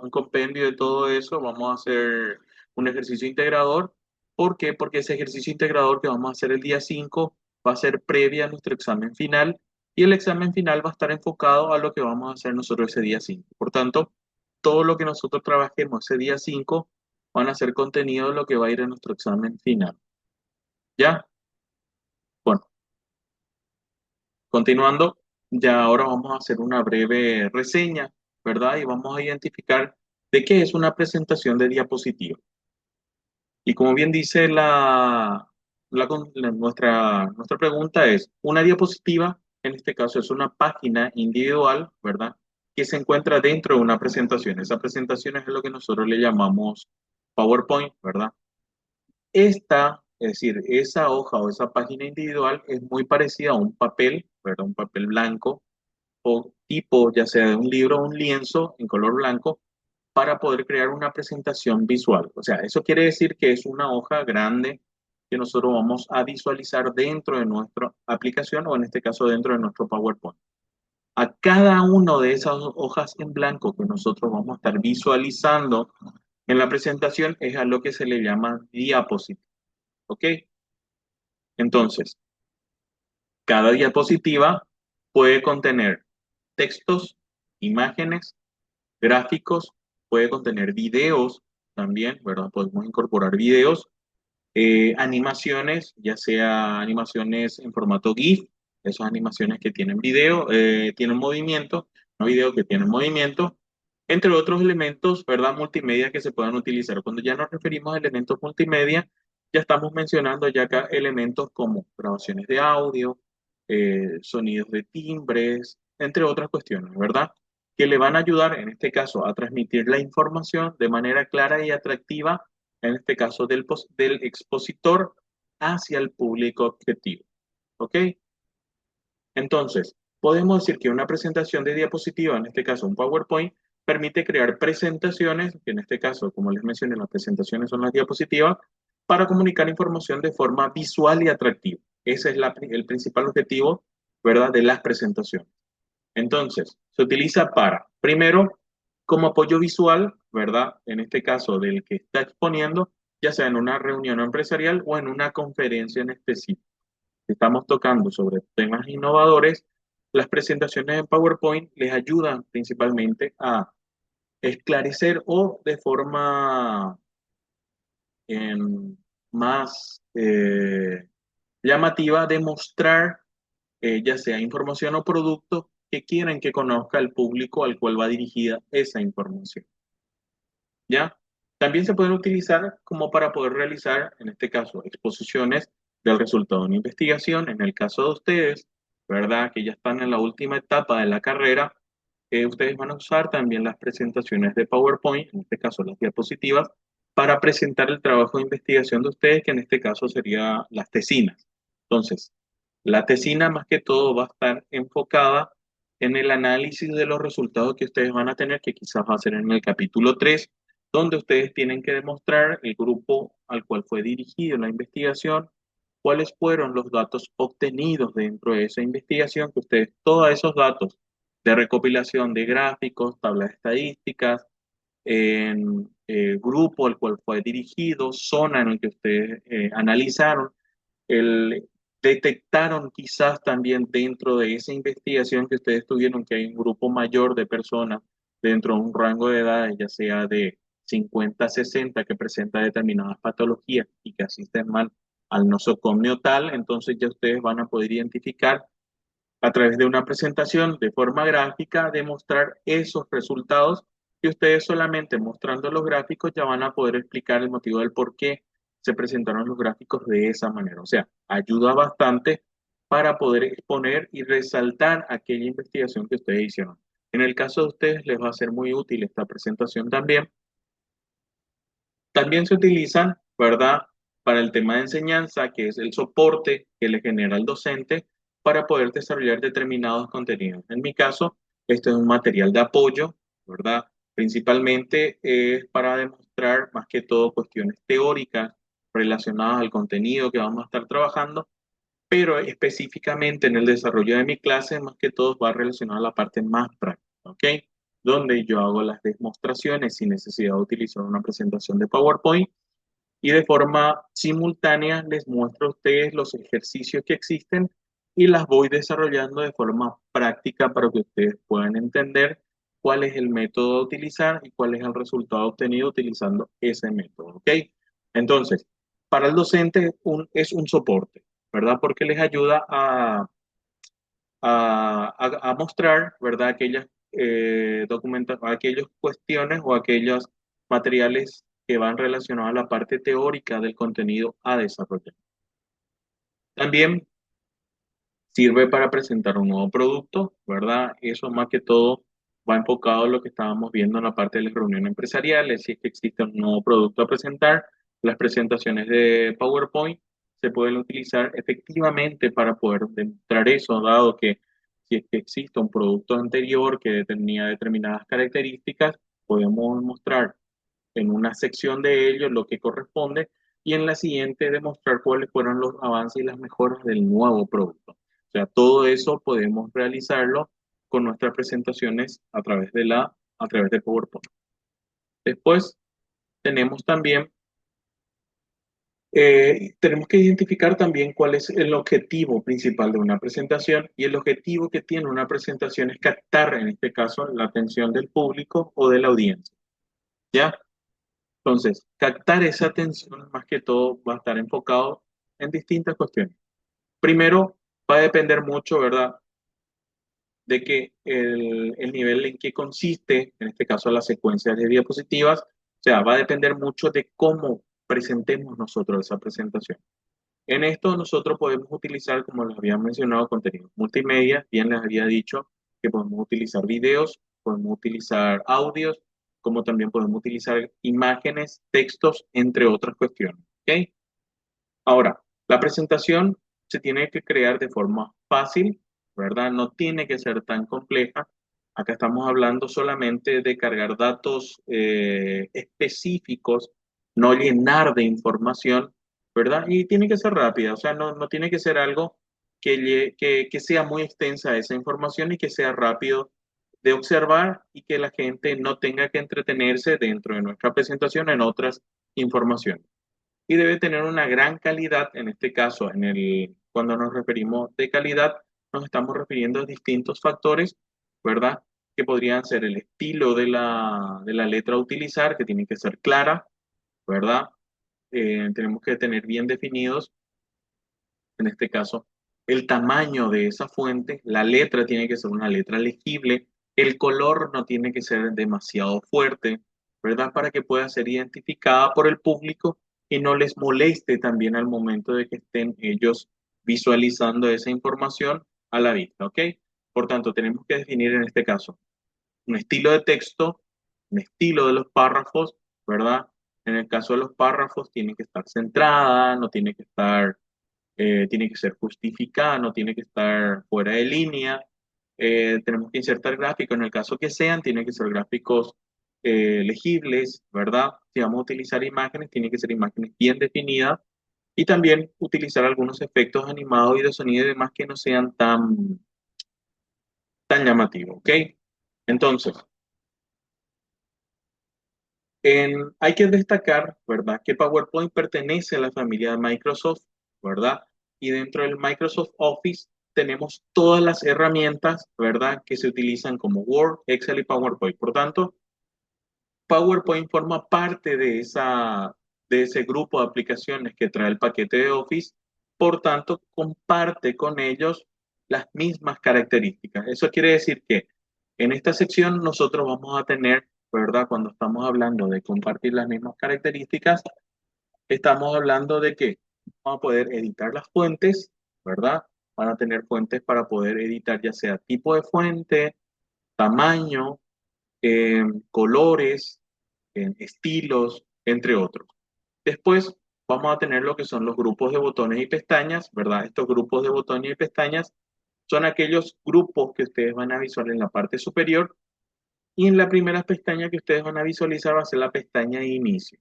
compendio de todo eso, vamos a hacer un ejercicio integrador. ¿Por qué? Porque ese ejercicio integrador que vamos a hacer el día 5 va a ser previa a nuestro examen final y el examen final va a estar enfocado a lo que vamos a hacer nosotros ese día 5. Por tanto, todo lo que nosotros trabajemos ese día 5 van a ser contenido de lo que va a ir a nuestro examen final. ¿Ya? Bueno, continuando, ya ahora vamos a hacer una breve reseña, ¿verdad? Y vamos a identificar de qué es una presentación de diapositiva. Y como bien dice nuestra pregunta es, una diapositiva, en este caso es una página individual, ¿verdad? Que se encuentra dentro de una presentación. Esa presentación es lo que nosotros le llamamos PowerPoint, ¿verdad? Es decir, esa hoja o esa página individual es muy parecida a un papel, ¿verdad? Un papel blanco o tipo, ya sea de un libro o un lienzo en color blanco, para poder crear una presentación visual. O sea, eso quiere decir que es una hoja grande que nosotros vamos a visualizar dentro de nuestra aplicación o en este caso dentro de nuestro PowerPoint. A cada una de esas hojas en blanco que nosotros vamos a estar visualizando en la presentación es a lo que se le llama diapositiva. ¿Ok? Entonces, cada diapositiva puede contener textos, imágenes, gráficos, puede contener videos también, ¿verdad? Podemos incorporar videos, animaciones, ya sea animaciones en formato GIF, esas animaciones que tienen video, tienen movimiento, no video que tienen movimiento, entre otros elementos, ¿verdad? Multimedia que se puedan utilizar. Cuando ya nos referimos a elementos multimedia, ya estamos mencionando ya acá elementos como grabaciones de audio, sonidos de timbres, entre otras cuestiones, ¿verdad? Que le van a ayudar, en este caso, a transmitir la información de manera clara y atractiva, en este caso del expositor hacia el público objetivo. ¿Ok? Entonces, podemos decir que una presentación de diapositiva, en este caso un PowerPoint, permite crear presentaciones, que en este caso, como les mencioné, las presentaciones son las diapositivas, para comunicar información de forma visual y atractiva. Ese es el principal objetivo ¿verdad? De las presentaciones. Entonces, se utiliza para, primero, como apoyo visual, ¿verdad? En este caso, del que está exponiendo, ya sea en una reunión empresarial o en una conferencia en específico. Si estamos tocando sobre temas innovadores, las presentaciones en PowerPoint les ayudan principalmente a esclarecer o de forma más llamativa demostrar ya sea información o producto que quieren que conozca el público al cual va dirigida esa información. ¿Ya? También se pueden utilizar como para poder realizar, en este caso, exposiciones del resultado de una investigación. En el caso de ustedes, ¿verdad? Que ya están en la última etapa de la carrera, ustedes van a usar también las presentaciones de PowerPoint, en este caso las diapositivas, para presentar el trabajo de investigación de ustedes, que en este caso sería las tesinas. Entonces, la tesina más que todo va a estar enfocada en el análisis de los resultados que ustedes van a tener, que quizás va a ser en el capítulo 3, donde ustedes tienen que demostrar el grupo al cual fue dirigida la investigación, cuáles fueron los datos obtenidos dentro de esa investigación, que ustedes todos esos datos de recopilación de gráficos, tablas estadísticas, en grupo al cual fue dirigido, zona en el que ustedes analizaron, el, detectaron quizás también dentro de esa investigación que ustedes tuvieron que hay un grupo mayor de personas dentro de un rango de edades, ya sea de 50 a 60, que presenta determinadas patologías y que asisten mal al nosocomio tal, entonces ya ustedes van a poder identificar a través de una presentación de forma gráfica, demostrar esos resultados y ustedes solamente mostrando los gráficos ya van a poder explicar el motivo del por qué se presentaron los gráficos de esa manera. O sea, ayuda bastante para poder exponer y resaltar aquella investigación que ustedes hicieron. En el caso de ustedes les va a ser muy útil esta presentación también. También se utilizan, ¿verdad? Para el tema de enseñanza, que es el soporte que le genera el docente para poder desarrollar determinados contenidos. En mi caso, esto es un material de apoyo, ¿verdad? Principalmente es para demostrar más que todo cuestiones teóricas relacionadas al contenido que vamos a estar trabajando, pero específicamente en el desarrollo de mi clase, más que todo va relacionado a la parte más práctica, ¿ok? Donde yo hago las demostraciones sin necesidad de utilizar una presentación de PowerPoint y de forma simultánea les muestro a ustedes los ejercicios que existen y las voy desarrollando de forma práctica para que ustedes puedan entender cuál es el método a utilizar y cuál es el resultado obtenido utilizando ese método, ¿ok? Entonces, para el docente es un soporte, ¿verdad? Porque les ayuda a mostrar, ¿verdad? Aquellas aquellas cuestiones o aquellos materiales que van relacionados a la parte teórica del contenido a desarrollar. También sirve para presentar un nuevo producto, ¿verdad? Eso más que todo va enfocado en lo que estábamos viendo en la parte de las reuniones empresariales. Si es que existe un nuevo producto a presentar, las presentaciones de PowerPoint se pueden utilizar efectivamente para poder demostrar eso, dado que si es que existe un producto anterior que tenía determinadas características, podemos mostrar en una sección de ellos lo que corresponde y en la siguiente demostrar cuáles fueron los avances y las mejoras del nuevo producto. O sea, todo eso podemos realizarlo con nuestras presentaciones a través de PowerPoint. Después tenemos también, tenemos que identificar también cuál es el objetivo principal de una presentación y el objetivo que tiene una presentación es captar, en este caso, la atención del público o de la audiencia. ¿Ya? Entonces, captar esa atención más que todo va a estar enfocado en distintas cuestiones. Primero, va a depender mucho, ¿verdad?, de que el nivel en que consiste, en este caso la secuencia de diapositivas, o sea, va a depender mucho de cómo presentemos nosotros esa presentación. En esto nosotros podemos utilizar, como les había mencionado, contenidos multimedia. Bien les había dicho que podemos utilizar videos, podemos utilizar audios, como también podemos utilizar imágenes, textos, entre otras cuestiones. ¿Ok? Ahora, la presentación se tiene que crear de forma fácil, ¿verdad? No tiene que ser tan compleja. Acá estamos hablando solamente de cargar datos específicos, no llenar de información, ¿verdad? Y tiene que ser rápida, o sea, no tiene que ser algo que sea muy extensa esa información y que sea rápido de observar y que la gente no tenga que entretenerse dentro de nuestra presentación en otras informaciones. Y debe tener una gran calidad, en este caso, cuando nos referimos de calidad, nos estamos refiriendo a distintos factores, ¿verdad? Que podrían ser el estilo de la letra a utilizar, que tiene que ser clara, ¿verdad? Tenemos que tener bien definidos, en este caso, el tamaño de esa fuente, la letra tiene que ser una letra legible, el color no tiene que ser demasiado fuerte, ¿verdad? Para que pueda ser identificada por el público y no les moleste también al momento de que estén ellos visualizando esa información a la vista, ¿ok? Por tanto, tenemos que definir en este caso un estilo de texto, un estilo de los párrafos, ¿verdad? En el caso de los párrafos, tiene que estar centrada, no tiene que estar tiene que ser justificada, no tiene que estar fuera de línea. Tenemos que insertar gráficos, en el caso que sean, tienen que ser gráficos legibles, ¿verdad? Si vamos a utilizar imágenes, tienen que ser imágenes bien definidas y también utilizar algunos efectos animados y de sonido y demás que no sean tan llamativos, ¿ok? Entonces, hay que destacar, ¿verdad?, que PowerPoint pertenece a la familia de Microsoft, ¿verdad? Y dentro del Microsoft Office tenemos todas las herramientas, ¿verdad?, que se utilizan como Word, Excel y PowerPoint. Por tanto, PowerPoint forma parte de ese grupo de aplicaciones que trae el paquete de Office. Por tanto, comparte con ellos las mismas características. Eso quiere decir que en esta sección nosotros vamos a tener, ¿verdad? Cuando estamos hablando de compartir las mismas características, estamos hablando de que vamos a poder editar las fuentes, ¿verdad? Van a tener fuentes para poder editar ya sea tipo de fuente, tamaño, colores, estilos, entre otros. Después vamos a tener lo que son los grupos de botones y pestañas, ¿verdad? Estos grupos de botones y pestañas son aquellos grupos que ustedes van a visualizar en la parte superior y en la primera pestaña que ustedes van a visualizar va a ser la pestaña de inicio.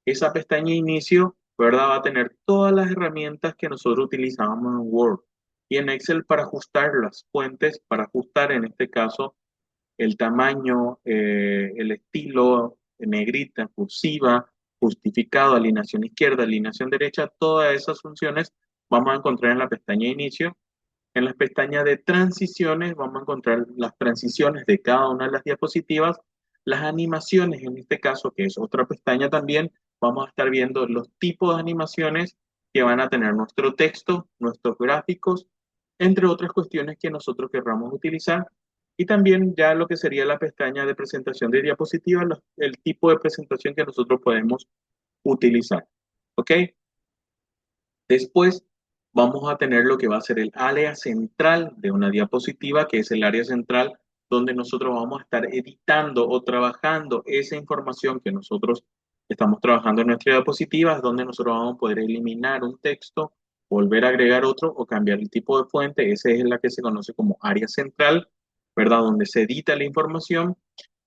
Esa pestaña de inicio, ¿verdad? Va a tener todas las herramientas que nosotros utilizábamos en Word y en Excel para ajustar las fuentes, para ajustar en este caso el tamaño, el estilo, negrita, cursiva, justificado, alineación izquierda, alineación derecha, todas esas funciones vamos a encontrar en la pestaña de inicio. En las pestañas de transiciones vamos a encontrar las transiciones de cada una de las diapositivas, las animaciones en este caso, que es otra pestaña también, vamos a estar viendo los tipos de animaciones que van a tener nuestro texto, nuestros gráficos, entre otras cuestiones que nosotros querramos utilizar. Y también ya lo que sería la pestaña de presentación de diapositivas, el tipo de presentación que nosotros podemos utilizar. ¿Ok? Después vamos a tener lo que va a ser el área central de una diapositiva, que es el área central donde nosotros vamos a estar editando o trabajando esa información que nosotros estamos trabajando en nuestra diapositiva, donde nosotros vamos a poder eliminar un texto, volver a agregar otro o cambiar el tipo de fuente. Esa es la que se conoce como área central, ¿verdad? Donde se edita la información.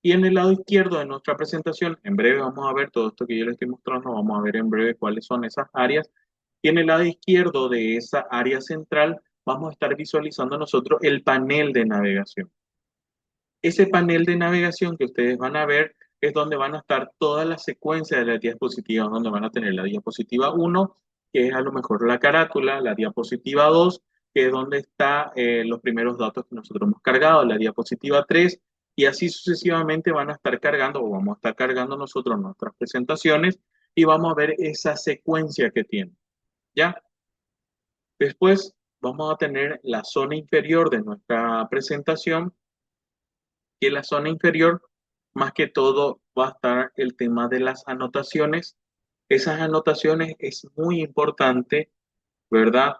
Y en el lado izquierdo de nuestra presentación, en breve vamos a ver todo esto que yo les estoy mostrando, vamos a ver en breve cuáles son esas áreas y en el lado izquierdo de esa área central vamos a estar visualizando nosotros el panel de navegación. Ese panel de navegación que ustedes van a ver es donde van a estar todas las secuencias de las diapositivas, donde van a tener la diapositiva 1, que es a lo mejor la carátula, la diapositiva 2, que es donde están los primeros datos que nosotros hemos cargado, la diapositiva 3, y así sucesivamente van a estar cargando o vamos a estar cargando nosotros nuestras presentaciones y vamos a ver esa secuencia que tiene. ¿Ya? Después vamos a tener la zona inferior de nuestra presentación, que la zona inferior, más que todo, va a estar el tema de las anotaciones. Esas anotaciones es muy importante, ¿verdad?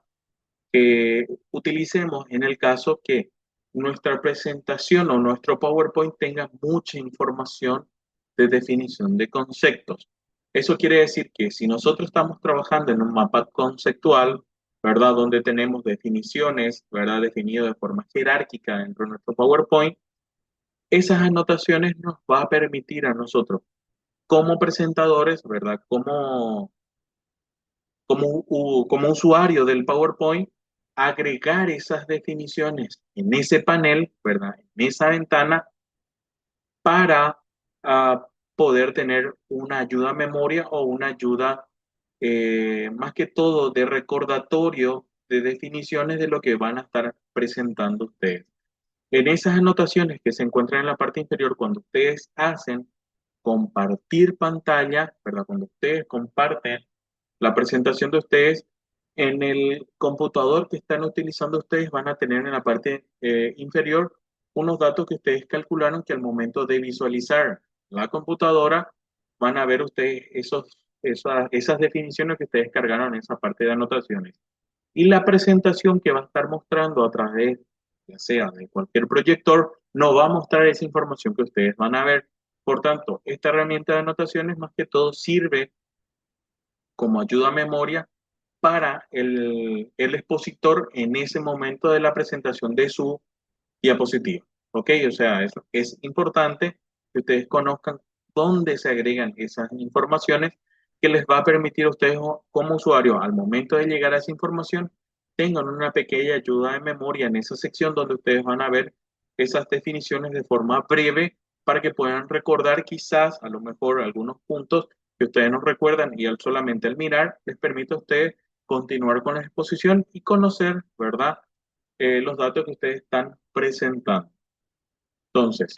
Que utilicemos en el caso que nuestra presentación o nuestro PowerPoint tenga mucha información de definición de conceptos. Eso quiere decir que si nosotros estamos trabajando en un mapa conceptual, ¿verdad? Donde tenemos definiciones, ¿verdad? Definido de forma jerárquica dentro de nuestro PowerPoint, esas anotaciones nos va a permitir a nosotros como presentadores, ¿verdad? Como usuario del PowerPoint, agregar esas definiciones en ese panel, ¿verdad? En esa ventana para ah, poder tener una ayuda a memoria o una ayuda más que todo de recordatorio de definiciones de lo que van a estar presentando ustedes. En esas anotaciones que se encuentran en la parte inferior, cuando ustedes hacen compartir pantalla, ¿verdad? Cuando ustedes comparten la presentación de ustedes, en el computador que están utilizando ustedes van a tener en la parte inferior unos datos que ustedes calcularon que al momento de visualizar la computadora van a ver ustedes esas definiciones que ustedes cargaron en esa parte de anotaciones. Y la presentación que va a estar mostrando a través, ya sea de cualquier proyector, no va a mostrar esa información que ustedes van a ver. Por tanto, esta herramienta de anotaciones más que todo sirve como ayuda a memoria para el expositor en ese momento de la presentación de su diapositiva. ¿Ok? O sea, es importante que ustedes conozcan dónde se agregan esas informaciones que les va a permitir a ustedes como usuarios, al momento de llegar a esa información, tengan una pequeña ayuda de memoria en esa sección donde ustedes van a ver esas definiciones de forma breve para que puedan recordar quizás a lo mejor algunos puntos que ustedes no recuerdan y solamente al mirar les permite a ustedes continuar con la exposición y conocer, ¿verdad? Los datos que ustedes están presentando. Entonces,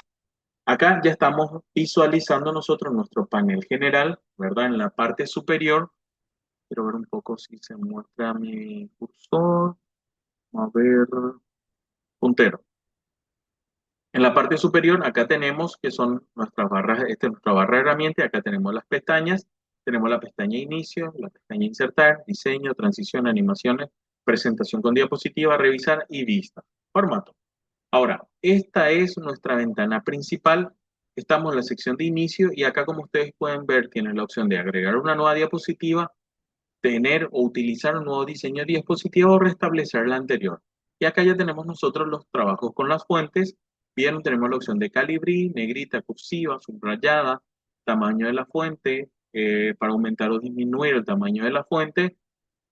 acá ya estamos visualizando nosotros nuestro panel general, ¿verdad? En la parte superior, quiero ver un poco si se muestra mi cursor. A ver, puntero. En la parte superior, acá tenemos que son nuestras barras, esta es nuestra barra de herramientas, acá tenemos las pestañas, tenemos la pestaña inicio, la pestaña insertar, diseño, transición, animaciones, presentación con diapositiva, revisar y vista. Formato. Ahora, esta es nuestra ventana principal. Estamos en la sección de inicio y acá, como ustedes pueden ver, tienen la opción de agregar una nueva diapositiva, tener o utilizar un nuevo diseño de diapositiva o restablecer la anterior. Y acá ya tenemos nosotros los trabajos con las fuentes. Bien, tenemos la opción de calibrí, negrita, cursiva, subrayada, tamaño de la fuente, para aumentar o disminuir el tamaño de la fuente.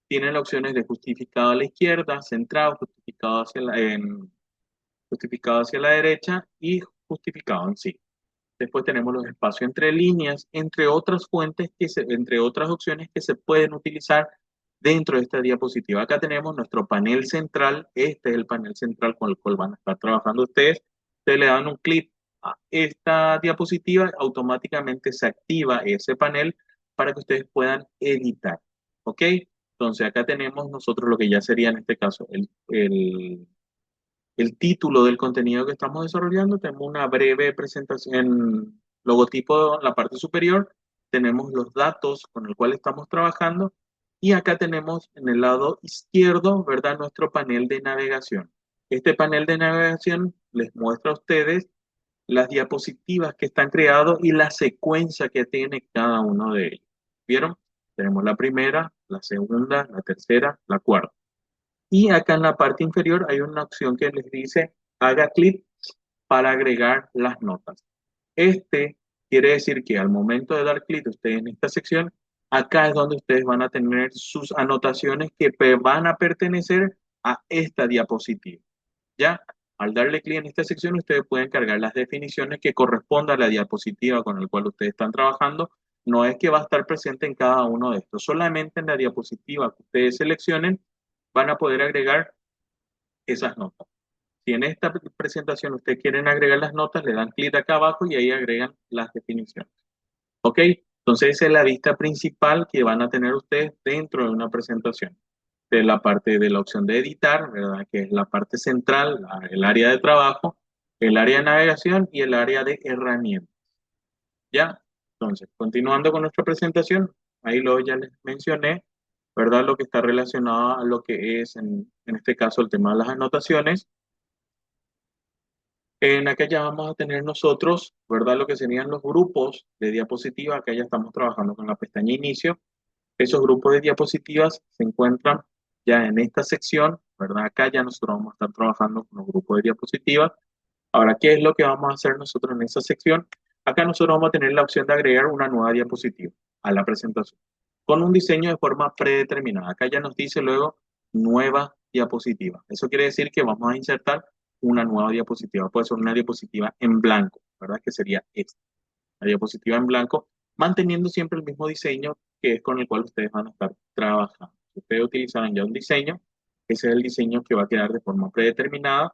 Tienen las opciones de justificado a la izquierda, centrado, justificado hacia la derecha y justificado en sí. Después tenemos los espacios entre líneas, entre otras fuentes, entre otras opciones que se pueden utilizar dentro de esta diapositiva. Acá tenemos nuestro panel central. Este es el panel central con el cual van a estar trabajando ustedes. Ustedes le dan un clic a esta diapositiva, automáticamente se activa ese panel para que ustedes puedan editar. ¿Ok? Entonces acá tenemos nosotros lo que ya sería en este caso el título del contenido que estamos desarrollando. Tenemos una breve presentación en logotipo en la parte superior. Tenemos los datos con el cual estamos trabajando. Y acá tenemos en el lado izquierdo, ¿verdad? Nuestro panel de navegación. Este panel de navegación les muestra a ustedes las diapositivas que están creadas y la secuencia que tiene cada uno de ellos. ¿Vieron? Tenemos la primera, la segunda, la tercera, la cuarta. Y acá en la parte inferior hay una opción que les dice haga clic para agregar las notas. Este quiere decir que al momento de dar clic usted en esta sección, acá es donde ustedes van a tener sus anotaciones que van a pertenecer a esta diapositiva. Ya, al darle clic en esta sección, ustedes pueden cargar las definiciones que correspondan a la diapositiva con la cual ustedes están trabajando. No es que va a estar presente en cada uno de estos, solamente en la diapositiva que ustedes seleccionen van a poder agregar esas notas. Si en esta presentación ustedes quieren agregar las notas, le dan clic acá abajo y ahí agregan las definiciones. ¿Ok? Entonces esa es la vista principal que van a tener ustedes dentro de una presentación. De la parte de la opción de editar, ¿verdad? Que es la parte central, el área de trabajo, el área de navegación y el área de herramientas. ¿Ya? Entonces, continuando con nuestra presentación, ahí lo ya les mencioné, ¿verdad? Lo que está relacionado a lo que es, en este caso, el tema de las anotaciones. En aquella vamos a tener nosotros, ¿verdad? Lo que serían los grupos de diapositivas. Acá ya estamos trabajando con la pestaña inicio. Esos grupos de diapositivas se encuentran ya en esta sección, ¿verdad? Acá ya nosotros vamos a estar trabajando con los grupos de diapositivas. Ahora, ¿qué es lo que vamos a hacer nosotros en esa sección? Acá nosotros vamos a tener la opción de agregar una nueva diapositiva a la presentación con un diseño de forma predeterminada. Acá ya nos dice luego nueva diapositiva. Eso quiere decir que vamos a insertar una nueva diapositiva. Puede ser una diapositiva en blanco, ¿verdad? Que sería esta, la diapositiva en blanco, manteniendo siempre el mismo diseño que es con el cual ustedes van a estar trabajando. Si ustedes utilizan ya un diseño, ese es el diseño que va a quedar de forma predeterminada.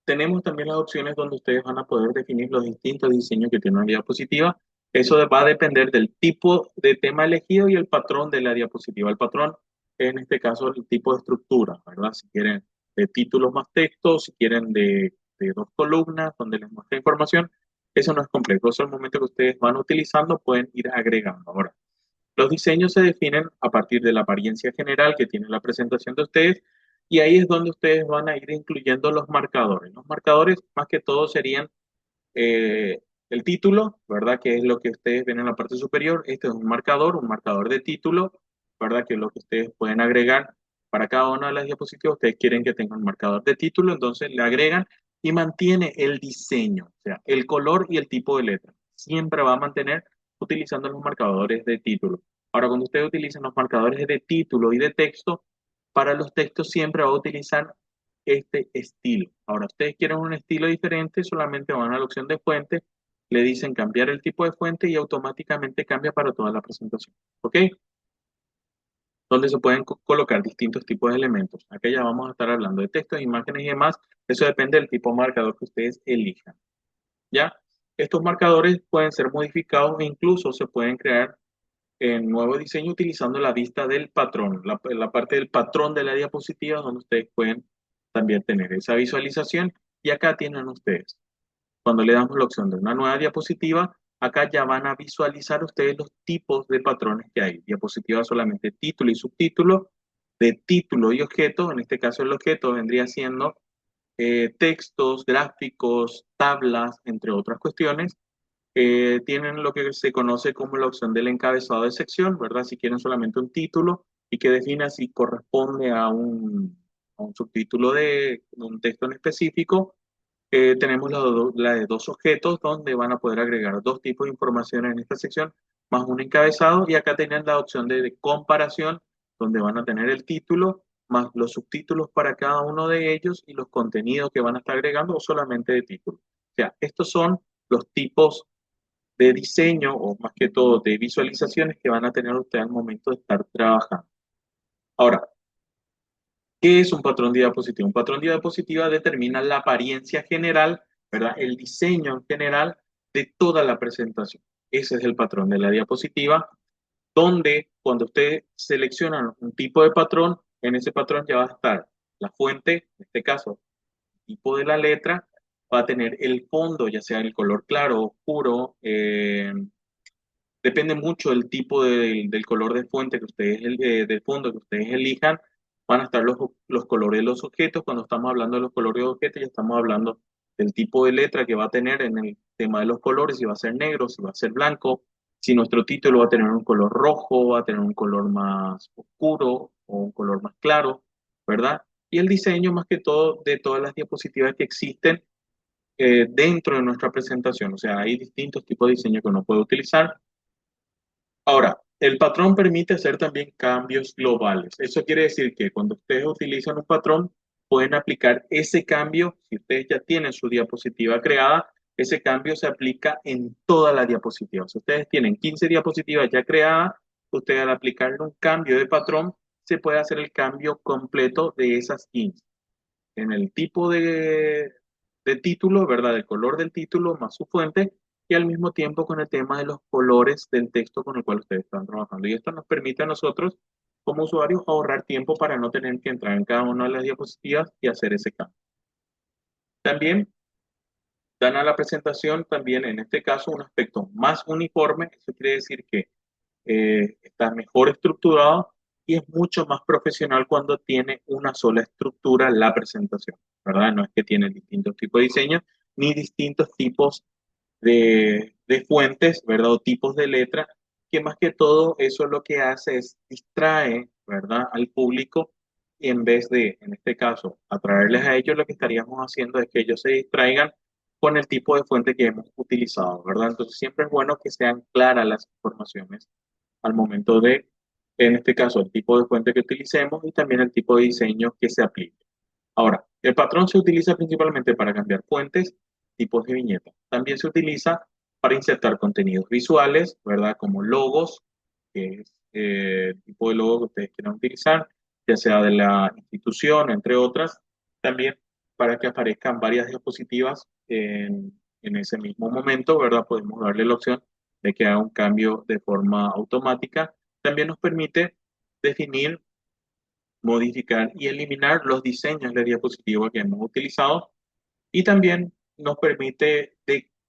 Tenemos también las opciones donde ustedes van a poder definir los distintos diseños que tiene una diapositiva. Eso va a depender del tipo de tema elegido y el patrón de la diapositiva. El patrón, en este caso, el tipo de estructura, ¿verdad? Si quieren de títulos más texto, si quieren de dos columnas donde les muestra información, eso no es complejo. Eso al momento que ustedes van utilizando pueden ir agregando. Ahora, los diseños se definen a partir de la apariencia general que tiene la presentación de ustedes y ahí es donde ustedes van a ir incluyendo los marcadores. Los marcadores más que todo serían el título, ¿verdad? Que es lo que ustedes ven en la parte superior. Este es un marcador de título, ¿verdad? Que es lo que ustedes pueden agregar para cada una de las diapositivas. Ustedes quieren que tenga un marcador de título, entonces le agregan y mantiene el diseño, o sea, el color y el tipo de letra. Siempre va a mantener utilizando los marcadores de título. Ahora, cuando ustedes utilizan los marcadores de título y de texto, para los textos siempre va a utilizar este estilo. Ahora, ustedes quieren un estilo diferente, solamente van a la opción de fuente, le dicen cambiar el tipo de fuente y automáticamente cambia para toda la presentación. ¿Ok? Donde se pueden colocar distintos tipos de elementos. Acá ya vamos a estar hablando de textos, imágenes y demás. Eso depende del tipo de marcador que ustedes elijan. ¿Ya? Estos marcadores pueden ser modificados e incluso se pueden crear en nuevo diseño utilizando la vista del patrón, la parte del patrón de la diapositiva donde ustedes pueden también tener esa visualización. Y acá tienen ustedes, cuando le damos la opción de una nueva diapositiva, acá ya van a visualizar ustedes los tipos de patrones que hay. Diapositiva solamente título y subtítulo, de título y objeto, en este caso el objeto vendría siendo textos, gráficos, tablas, entre otras cuestiones. Tienen lo que se conoce como la opción del encabezado de sección, ¿verdad? Si quieren solamente un título y que defina si corresponde a un subtítulo de un texto en específico. Tenemos la de dos objetos donde van a poder agregar dos tipos de información en esta sección, más un encabezado. Y acá tienen la opción de comparación, donde van a tener el título, más los subtítulos para cada uno de ellos y los contenidos que van a estar agregando o solamente de título. O sea, estos son los tipos de diseño o más que todo de visualizaciones que van a tener ustedes al momento de estar trabajando. Ahora, ¿qué es un patrón de diapositiva? Un patrón de diapositiva determina la apariencia general, ¿verdad? El diseño en general de toda la presentación. Ese es el patrón de la diapositiva, donde cuando ustedes seleccionan un tipo de patrón, en ese patrón ya va a estar la fuente, en este caso, el tipo de la letra, va a tener el fondo, ya sea el color claro, oscuro, depende mucho del tipo del color de fuente que ustedes, del fondo que ustedes elijan. Van a estar los colores de los objetos. Cuando estamos hablando de los colores de objetos, ya estamos hablando del tipo de letra que va a tener en el tema de los colores, si va a ser negro, si va a ser blanco, si nuestro título va a tener un color rojo, va a tener un color más oscuro o un color más claro, ¿verdad? Y el diseño más que todo de todas las diapositivas que existen dentro de nuestra presentación. O sea, hay distintos tipos de diseño que uno puede utilizar. Ahora, el patrón permite hacer también cambios globales. Eso quiere decir que cuando ustedes utilizan un patrón, pueden aplicar ese cambio. Si ustedes ya tienen su diapositiva creada, ese cambio se aplica en toda la diapositiva. Si ustedes tienen 15 diapositivas ya creadas, ustedes al aplicar un cambio de patrón, se puede hacer el cambio completo de esas 15 en el tipo de título, ¿verdad? El color del título más su fuente y al mismo tiempo con el tema de los colores del texto con el cual ustedes están trabajando. Y esto nos permite a nosotros, como usuarios, ahorrar tiempo para no tener que entrar en cada una de las diapositivas y hacer ese cambio. También dan a la presentación, también en este caso, un aspecto más uniforme. Eso quiere decir que está mejor estructurado y es mucho más profesional cuando tiene una sola estructura la presentación, ¿verdad? No es que tiene distintos tipos de diseño ni distintos tipos de fuentes, ¿verdad? O tipos de letra, que más que todo eso lo que hace es distrae, ¿verdad? Al público y en vez de, en este caso, atraerles a ellos, lo que estaríamos haciendo es que ellos se distraigan con el tipo de fuente que hemos utilizado, ¿verdad? Entonces siempre es bueno que sean claras las informaciones al momento de En este caso, el tipo de fuente que utilicemos y también el tipo de diseño que se aplique. Ahora, el patrón se utiliza principalmente para cambiar fuentes, tipos de viñetas. También se utiliza para insertar contenidos visuales, ¿verdad? Como logos, que es el tipo de logo que ustedes quieran utilizar, ya sea de la institución, entre otras. También para que aparezcan varias diapositivas en ese mismo momento, ¿verdad? Podemos darle la opción de que haga un cambio de forma automática. También nos permite definir, modificar y eliminar los diseños de diapositiva que hemos utilizado y también nos permite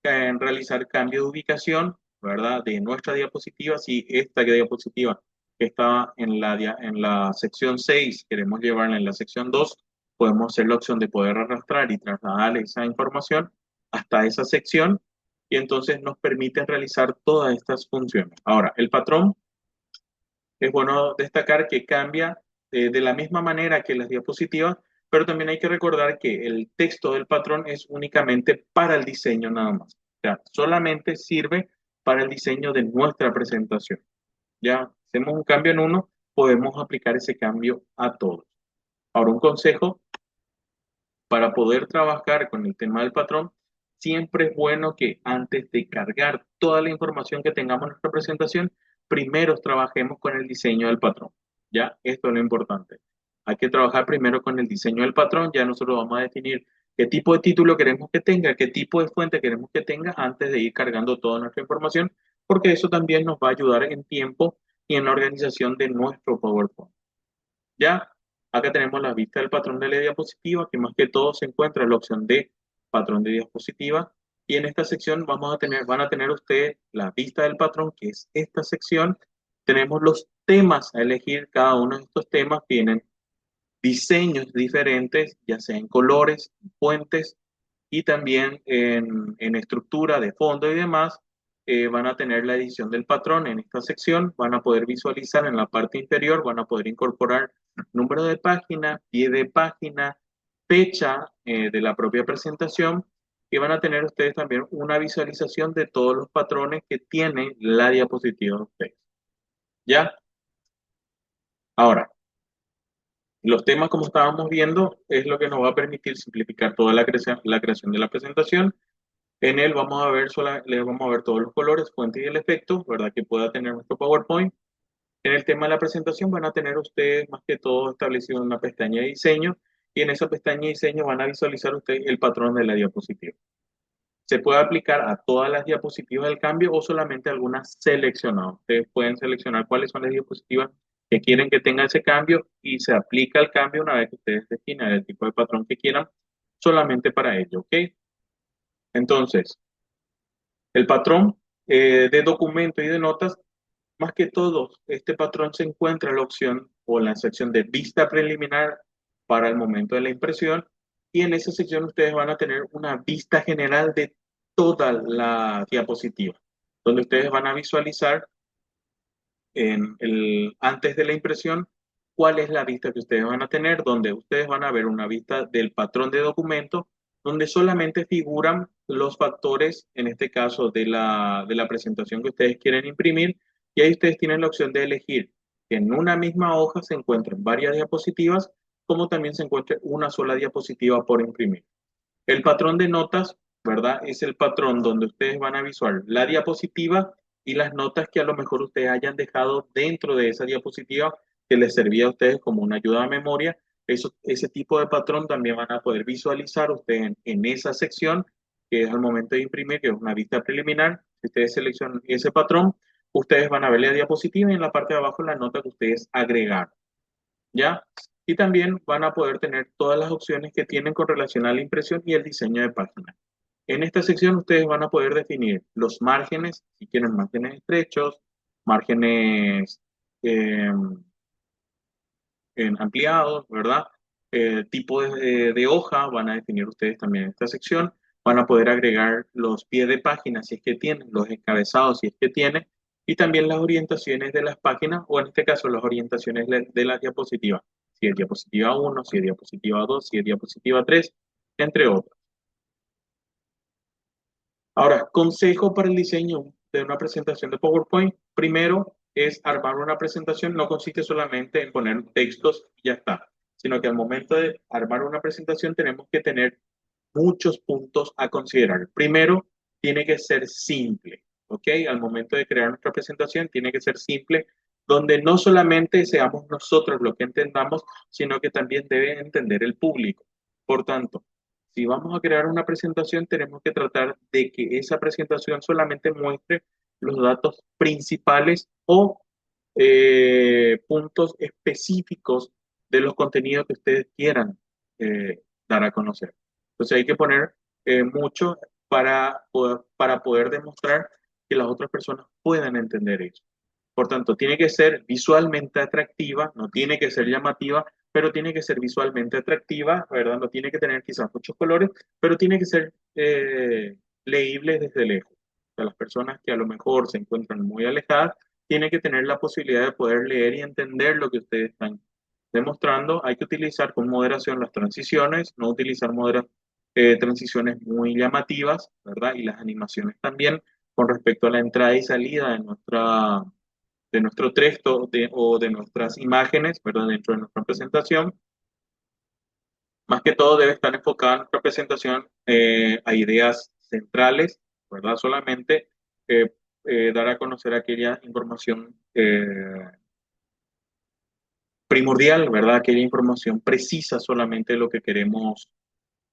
realizar cambio de ubicación, ¿verdad? De nuestra diapositiva. Si esta diapositiva que está en la sección 6 queremos llevarla en la sección 2, podemos hacer la opción de poder arrastrar y trasladar esa información hasta esa sección y entonces nos permite realizar todas estas funciones. Ahora, el patrón es bueno destacar que cambia de la misma manera que las diapositivas, pero también hay que recordar que el texto del patrón es únicamente para el diseño nada más. O sea, solamente sirve para el diseño de nuestra presentación. Ya hacemos un cambio en uno, podemos aplicar ese cambio a todos. Ahora, un consejo para poder trabajar con el tema del patrón, siempre es bueno que antes de cargar toda la información que tengamos en nuestra presentación, primero trabajemos con el diseño del patrón. ¿Ya? Esto es lo importante. Hay que trabajar primero con el diseño del patrón, ya nosotros vamos a definir qué tipo de título queremos que tenga, qué tipo de fuente queremos que tenga antes de ir cargando toda nuestra información, porque eso también nos va a ayudar en tiempo y en la organización de nuestro PowerPoint. Ya, acá tenemos la vista del patrón de la diapositiva, que más que todo se encuentra en la opción de patrón de diapositiva. Y en esta sección van a tener ustedes la vista del patrón, que es esta sección. Tenemos los temas a elegir. Cada uno de estos temas tienen diseños diferentes, ya sea en colores, fuentes y también en estructura de fondo y demás. Van a tener la edición del patrón en esta sección, van a poder visualizar en la parte inferior, van a poder incorporar número de página, pie de página, fecha de la propia presentación y van a tener ustedes también una visualización de todos los patrones que tiene la diapositiva de ustedes. ¿Ya? Ahora, los temas, como estábamos viendo, es lo que nos va a permitir simplificar toda la creación de la presentación. En él vamos a ver, le vamos a ver todos los colores, fuentes y el efecto, ¿verdad? Que pueda tener nuestro PowerPoint. En el tema de la presentación van a tener ustedes más que todo establecido una pestaña de diseño y en esa pestaña de diseño van a visualizar ustedes el patrón de la diapositiva. Se puede aplicar a todas las diapositivas del cambio o solamente algunas seleccionadas. Ustedes pueden seleccionar cuáles son las diapositivas que quieren que tenga ese cambio y se aplica el cambio una vez que ustedes definen el tipo de patrón que quieran solamente para ello, ¿ok? Entonces, el patrón de documento y de notas, más que todo, este patrón se encuentra en la opción o en la sección de vista preliminar para el momento de la impresión y en esa sección ustedes van a tener una vista general de toda la diapositiva, donde ustedes van a visualizar antes de la impresión cuál es la vista que ustedes van a tener, donde ustedes van a ver una vista del patrón de documento, donde solamente figuran los factores, en este caso de la presentación que ustedes quieren imprimir, y ahí ustedes tienen la opción de elegir que en una misma hoja se encuentren varias diapositivas, como también se encuentre una sola diapositiva por imprimir. El patrón de notas, ¿verdad? Es el patrón donde ustedes van a visualizar la diapositiva y las notas que a lo mejor ustedes hayan dejado dentro de esa diapositiva que les servía a ustedes como una ayuda a memoria. Ese tipo de patrón también van a poder visualizar ustedes en esa sección, que es al momento de imprimir, que es una vista preliminar. Si ustedes seleccionan ese patrón, ustedes van a ver la diapositiva y en la parte de abajo la nota que ustedes agregaron. ¿Ya? Y también van a poder tener todas las opciones que tienen con relación a la impresión y el diseño de página. En esta sección ustedes van a poder definir los márgenes, si quieren márgenes estrechos, márgenes eh, ampliados, ¿verdad? Tipo de hoja van a definir ustedes también en esta sección. Van a poder agregar los pies de página si es que tienen, los encabezados si es que tienen, y también las orientaciones de las páginas, o en este caso las orientaciones de las diapositivas. Si es diapositiva uno, si es diapositiva 2, si es diapositiva 3, entre otros. Ahora, consejo para el diseño de una presentación de PowerPoint. Primero, es armar una presentación, no consiste solamente en poner textos y ya está, sino que al momento de armar una presentación tenemos que tener muchos puntos a considerar. Primero, tiene que ser simple, ¿ok? Al momento de crear nuestra presentación, tiene que ser simple, donde no solamente seamos nosotros lo que entendamos, sino que también debe entender el público. Por tanto, si vamos a crear una presentación, tenemos que tratar de que esa presentación solamente muestre los datos principales o puntos específicos de los contenidos que ustedes quieran dar a conocer. Entonces hay que poner mucho para poder demostrar que las otras personas puedan entender eso. Por tanto, tiene que ser visualmente atractiva, no tiene que ser llamativa, pero tiene que ser visualmente atractiva, ¿verdad? No tiene que tener quizás muchos colores, pero tiene que ser leíble desde lejos. O sea, las personas que a lo mejor se encuentran muy alejadas tienen que tener la posibilidad de poder leer y entender lo que ustedes están demostrando. Hay que utilizar con moderación las transiciones, no utilizar transiciones muy llamativas, ¿verdad? Y las animaciones también con respecto a la entrada y salida de nuestro texto o de nuestras imágenes, ¿verdad? Dentro de nuestra presentación. Más que todo debe estar enfocada nuestra presentación a ideas centrales, ¿verdad? Solamente eh, dar a conocer aquella información primordial, ¿verdad? Aquella información precisa solamente lo que queremos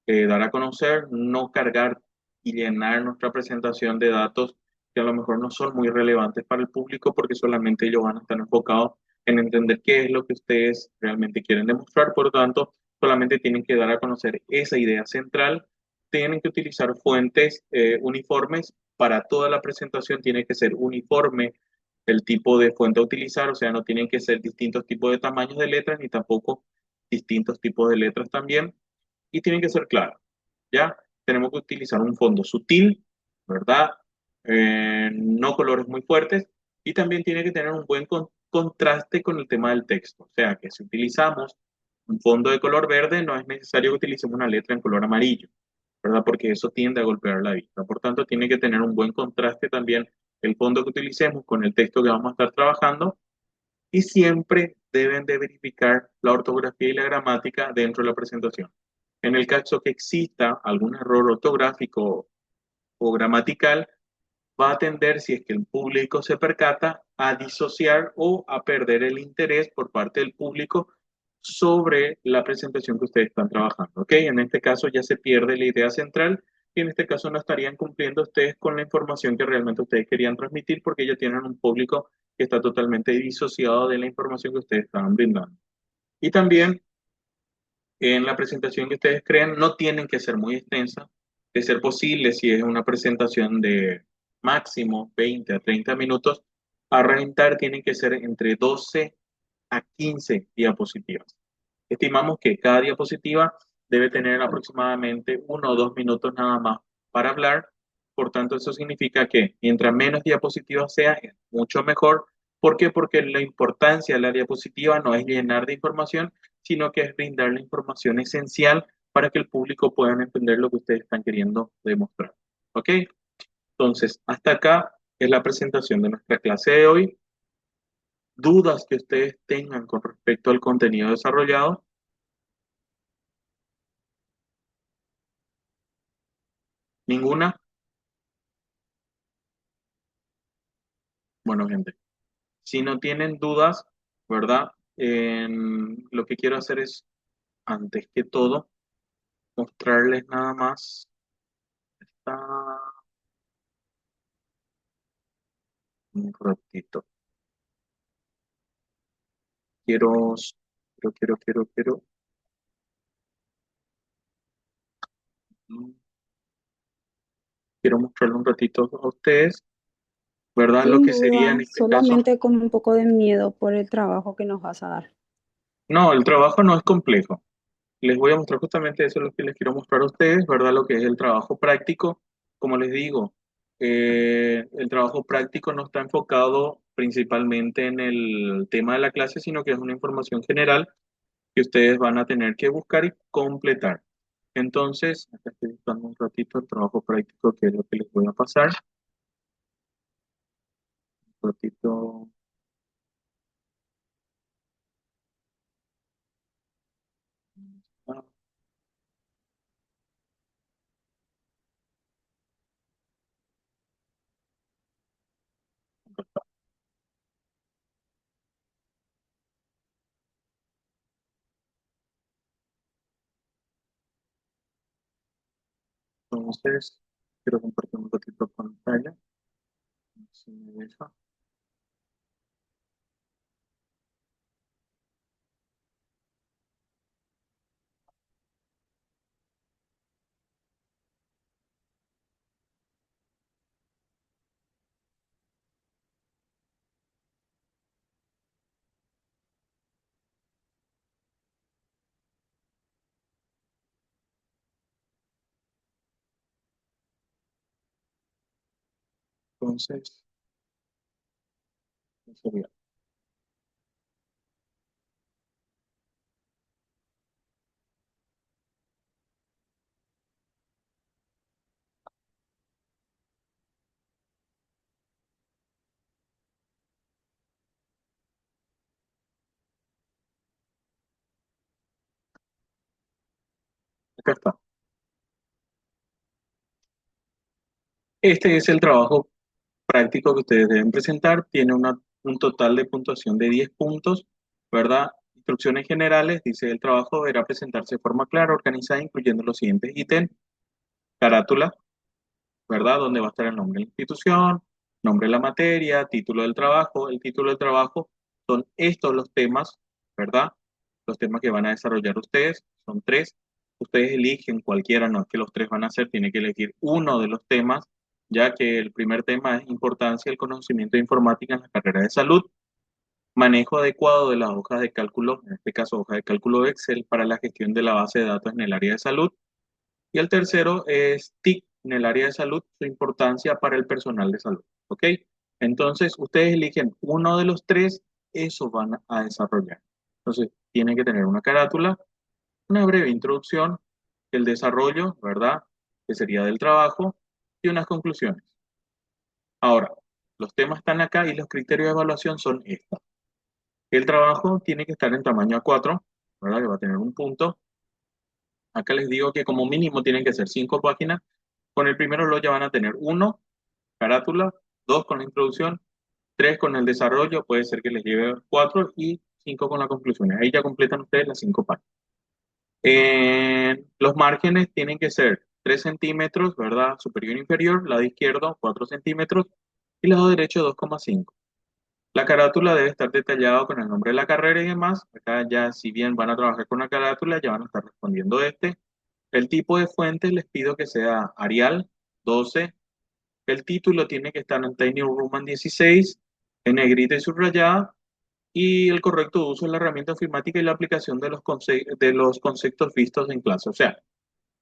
dar a conocer, no cargar y llenar nuestra presentación de datos que a lo mejor no son muy relevantes para el público porque solamente ellos van a estar enfocados en entender qué es lo que ustedes realmente quieren demostrar. Por lo tanto, solamente tienen que dar a conocer esa idea central. Tienen que utilizar fuentes uniformes para toda la presentación. Tiene que ser uniforme el tipo de fuente a utilizar, o sea, no tienen que ser distintos tipos de tamaños de letras ni tampoco distintos tipos de letras también y tienen que ser claros. ¿Ya? Tenemos que utilizar un fondo sutil, ¿verdad? No colores muy fuertes y también tiene que tener un buen contraste con el tema del texto. O sea, que si utilizamos un fondo de color verde, no es necesario que utilicemos una letra en color amarillo, ¿verdad? Porque eso tiende a golpear la vista. Por tanto, tiene que tener un buen contraste también el fondo que utilicemos con el texto que vamos a estar trabajando y siempre deben de verificar la ortografía y la gramática dentro de la presentación. En el caso que exista algún error ortográfico o gramatical, va a tender, si es que el público se percata, a disociar o a perder el interés por parte del público sobre la presentación que ustedes están trabajando. ¿Ok? En este caso ya se pierde la idea central y en este caso no estarían cumpliendo ustedes con la información que realmente ustedes querían transmitir porque ya tienen un público que está totalmente disociado de la información que ustedes estaban brindando. Y también en la presentación que ustedes crean no tienen que ser muy extensa. De ser posible, si es una presentación de máximo 20 a 30 minutos, a reventar tienen que ser entre 12 a 15 diapositivas. Estimamos que cada diapositiva debe tener aproximadamente 1 o 2 minutos nada más para hablar. Por tanto, eso significa que mientras menos diapositivas sea, es mucho mejor. ¿Por qué? Porque la importancia de la diapositiva no es llenar de información, sino que es brindar la información esencial para que el público pueda entender lo que ustedes están queriendo demostrar. ¿Ok? Entonces, hasta acá es la presentación de nuestra clase de hoy. Dudas que ustedes tengan con respecto al contenido desarrollado. ¿Ninguna? Bueno, gente, si no tienen dudas, ¿verdad? Lo que quiero hacer es, antes que todo, mostrarles nada más esta- un ratito. Quiero, quiero, mm, quiero mostrarle un ratito a ustedes, ¿verdad? Lo Sin que sería en duda, este caso. solamente con un poco de miedo por el trabajo que nos vas a dar. No, el trabajo no es complejo. Les voy a mostrar justamente eso, es lo que les quiero mostrar a ustedes, ¿verdad? Lo que es el trabajo práctico. Como les digo, el trabajo práctico no está enfocado principalmente en el tema de la clase, sino que es una información general que ustedes van a tener que buscar y completar. Entonces, acá estoy buscando un ratito el trabajo práctico, que es lo que les voy a pasar. Un ratito. Ah, entonces, quiero compartir un ratito pantalla. Si me deja. Entonces, sería. Acá está. Este es el trabajo práctico que ustedes deben presentar. Tiene un total de puntuación de 10 puntos, ¿verdad? Instrucciones generales, dice el trabajo deberá presentarse de forma clara, organizada, incluyendo los siguientes ítems: carátula, ¿verdad? Donde va a estar el nombre de la institución, nombre de la materia, título del trabajo. El título del trabajo son estos los temas, ¿verdad? Los temas que van a desarrollar ustedes, son tres. Ustedes eligen cualquiera, no es que los tres van a hacer, tiene que elegir uno de los temas, ya que el primer tema es importancia del conocimiento de informática en la carrera de salud, manejo adecuado de las hojas de cálculo, en este caso hoja de cálculo de Excel para la gestión de la base de datos en el área de salud, y el tercero es TIC en el área de salud, su importancia para el personal de salud. ¿Ok? Entonces, ustedes eligen uno de los tres, eso van a desarrollar. Entonces, tienen que tener una carátula, una breve introducción, el desarrollo, ¿verdad? Que sería del trabajo, y unas conclusiones. Ahora, los temas están acá y los criterios de evaluación son estos. El trabajo tiene que estar en tamaño A4, ¿verdad? Que va a tener un punto. Acá les digo que como mínimo tienen que ser 5 páginas. Con el primero lo ya van a tener uno, carátula, dos con la introducción, tres con el desarrollo, puede ser que les lleve cuatro y cinco con las conclusiones. Ahí ya completan ustedes las 5 páginas. Los márgenes tienen que ser 3 centímetros, ¿verdad? Superior e inferior, lado izquierdo 4 centímetros y lado derecho 2,5. La carátula debe estar detallada con el nombre de la carrera y demás. Acá ya, si bien van a trabajar con la carátula, ya van a estar respondiendo este. El tipo de fuentes les pido que sea Arial 12. El título tiene que estar en Tiny Roman 16, en negrita y subrayada. Y el correcto uso de la herramienta ofimática y la aplicación de de los conceptos vistos en clase. O sea,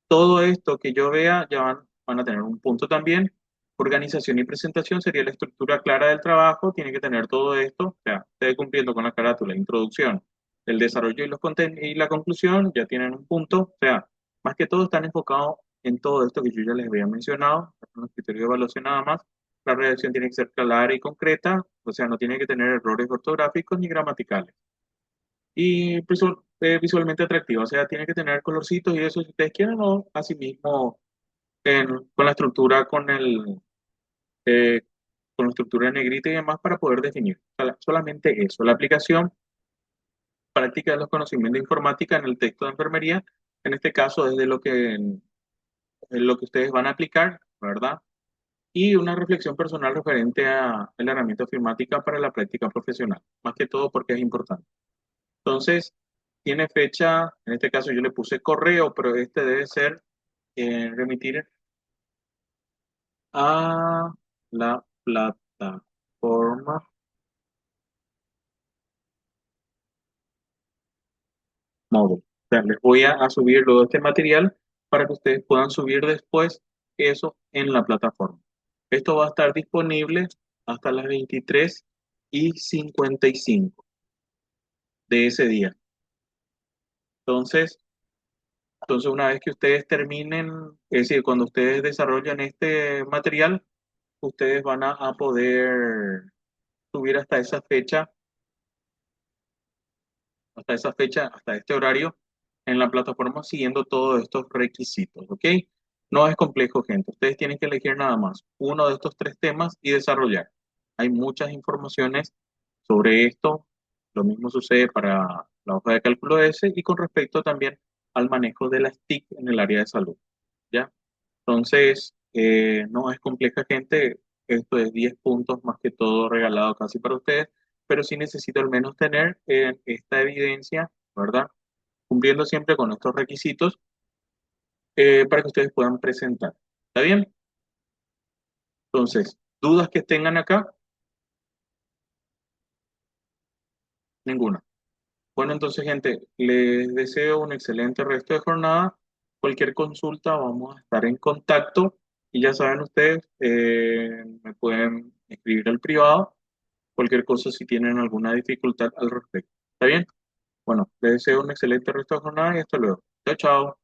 todo esto que yo vea ya van a tener un punto también. Organización y presentación sería la estructura clara del trabajo, tiene que tener todo esto, o sea, ustedes cumpliendo con la carátula, introducción, el desarrollo y, y la conclusión, ya tienen un punto, o sea, más que todo están enfocados en todo esto que yo ya les había mencionado, los criterios de evaluación nada más. La redacción tiene que ser clara y concreta, o sea, no tiene que tener errores ortográficos ni gramaticales y visualmente atractiva, o sea, tiene que tener colorcitos y eso si ustedes quieren, o asimismo con la estructura, eh, con la estructura en negrita y demás para poder definir. Solamente eso, la aplicación práctica de los conocimientos de informática en el texto de enfermería, en este caso es de lo que ustedes van a aplicar, ¿verdad? Y una reflexión personal referente a la herramienta informática para la práctica profesional, más que todo porque es importante. Entonces, tiene fecha, en este caso yo le puse correo, pero este debe ser remitir a la plataforma móvil. O sea, les voy a subir todo este material para que ustedes puedan subir después eso en la plataforma. Esto va a estar disponible hasta las 23:55 de ese día. Entonces, una vez que ustedes terminen, es decir, cuando ustedes desarrollan este material, ustedes van a poder subir hasta esa fecha, hasta este horario, en la plataforma siguiendo todos estos requisitos, ¿ok? No es complejo, gente. Ustedes tienen que elegir nada más uno de estos tres temas y desarrollar. Hay muchas informaciones sobre esto. Lo mismo sucede para la hoja de cálculo S y con respecto también al manejo de las TIC en el área de salud, ¿ya? Entonces, no es compleja, gente. Esto es 10 puntos más que todo regalado casi para ustedes, pero sí necesito al menos tener esta evidencia, ¿verdad? Cumpliendo siempre con estos requisitos para que ustedes puedan presentar. ¿Está bien? Entonces, dudas que tengan acá, ninguna. Bueno, entonces, gente, les deseo un excelente resto de jornada. Cualquier consulta, vamos a estar en contacto. Y ya saben ustedes, me pueden escribir al privado. Cualquier cosa si tienen alguna dificultad al respecto. ¿Está bien? Bueno, les deseo un excelente resto de jornada y hasta luego. Chao, chao.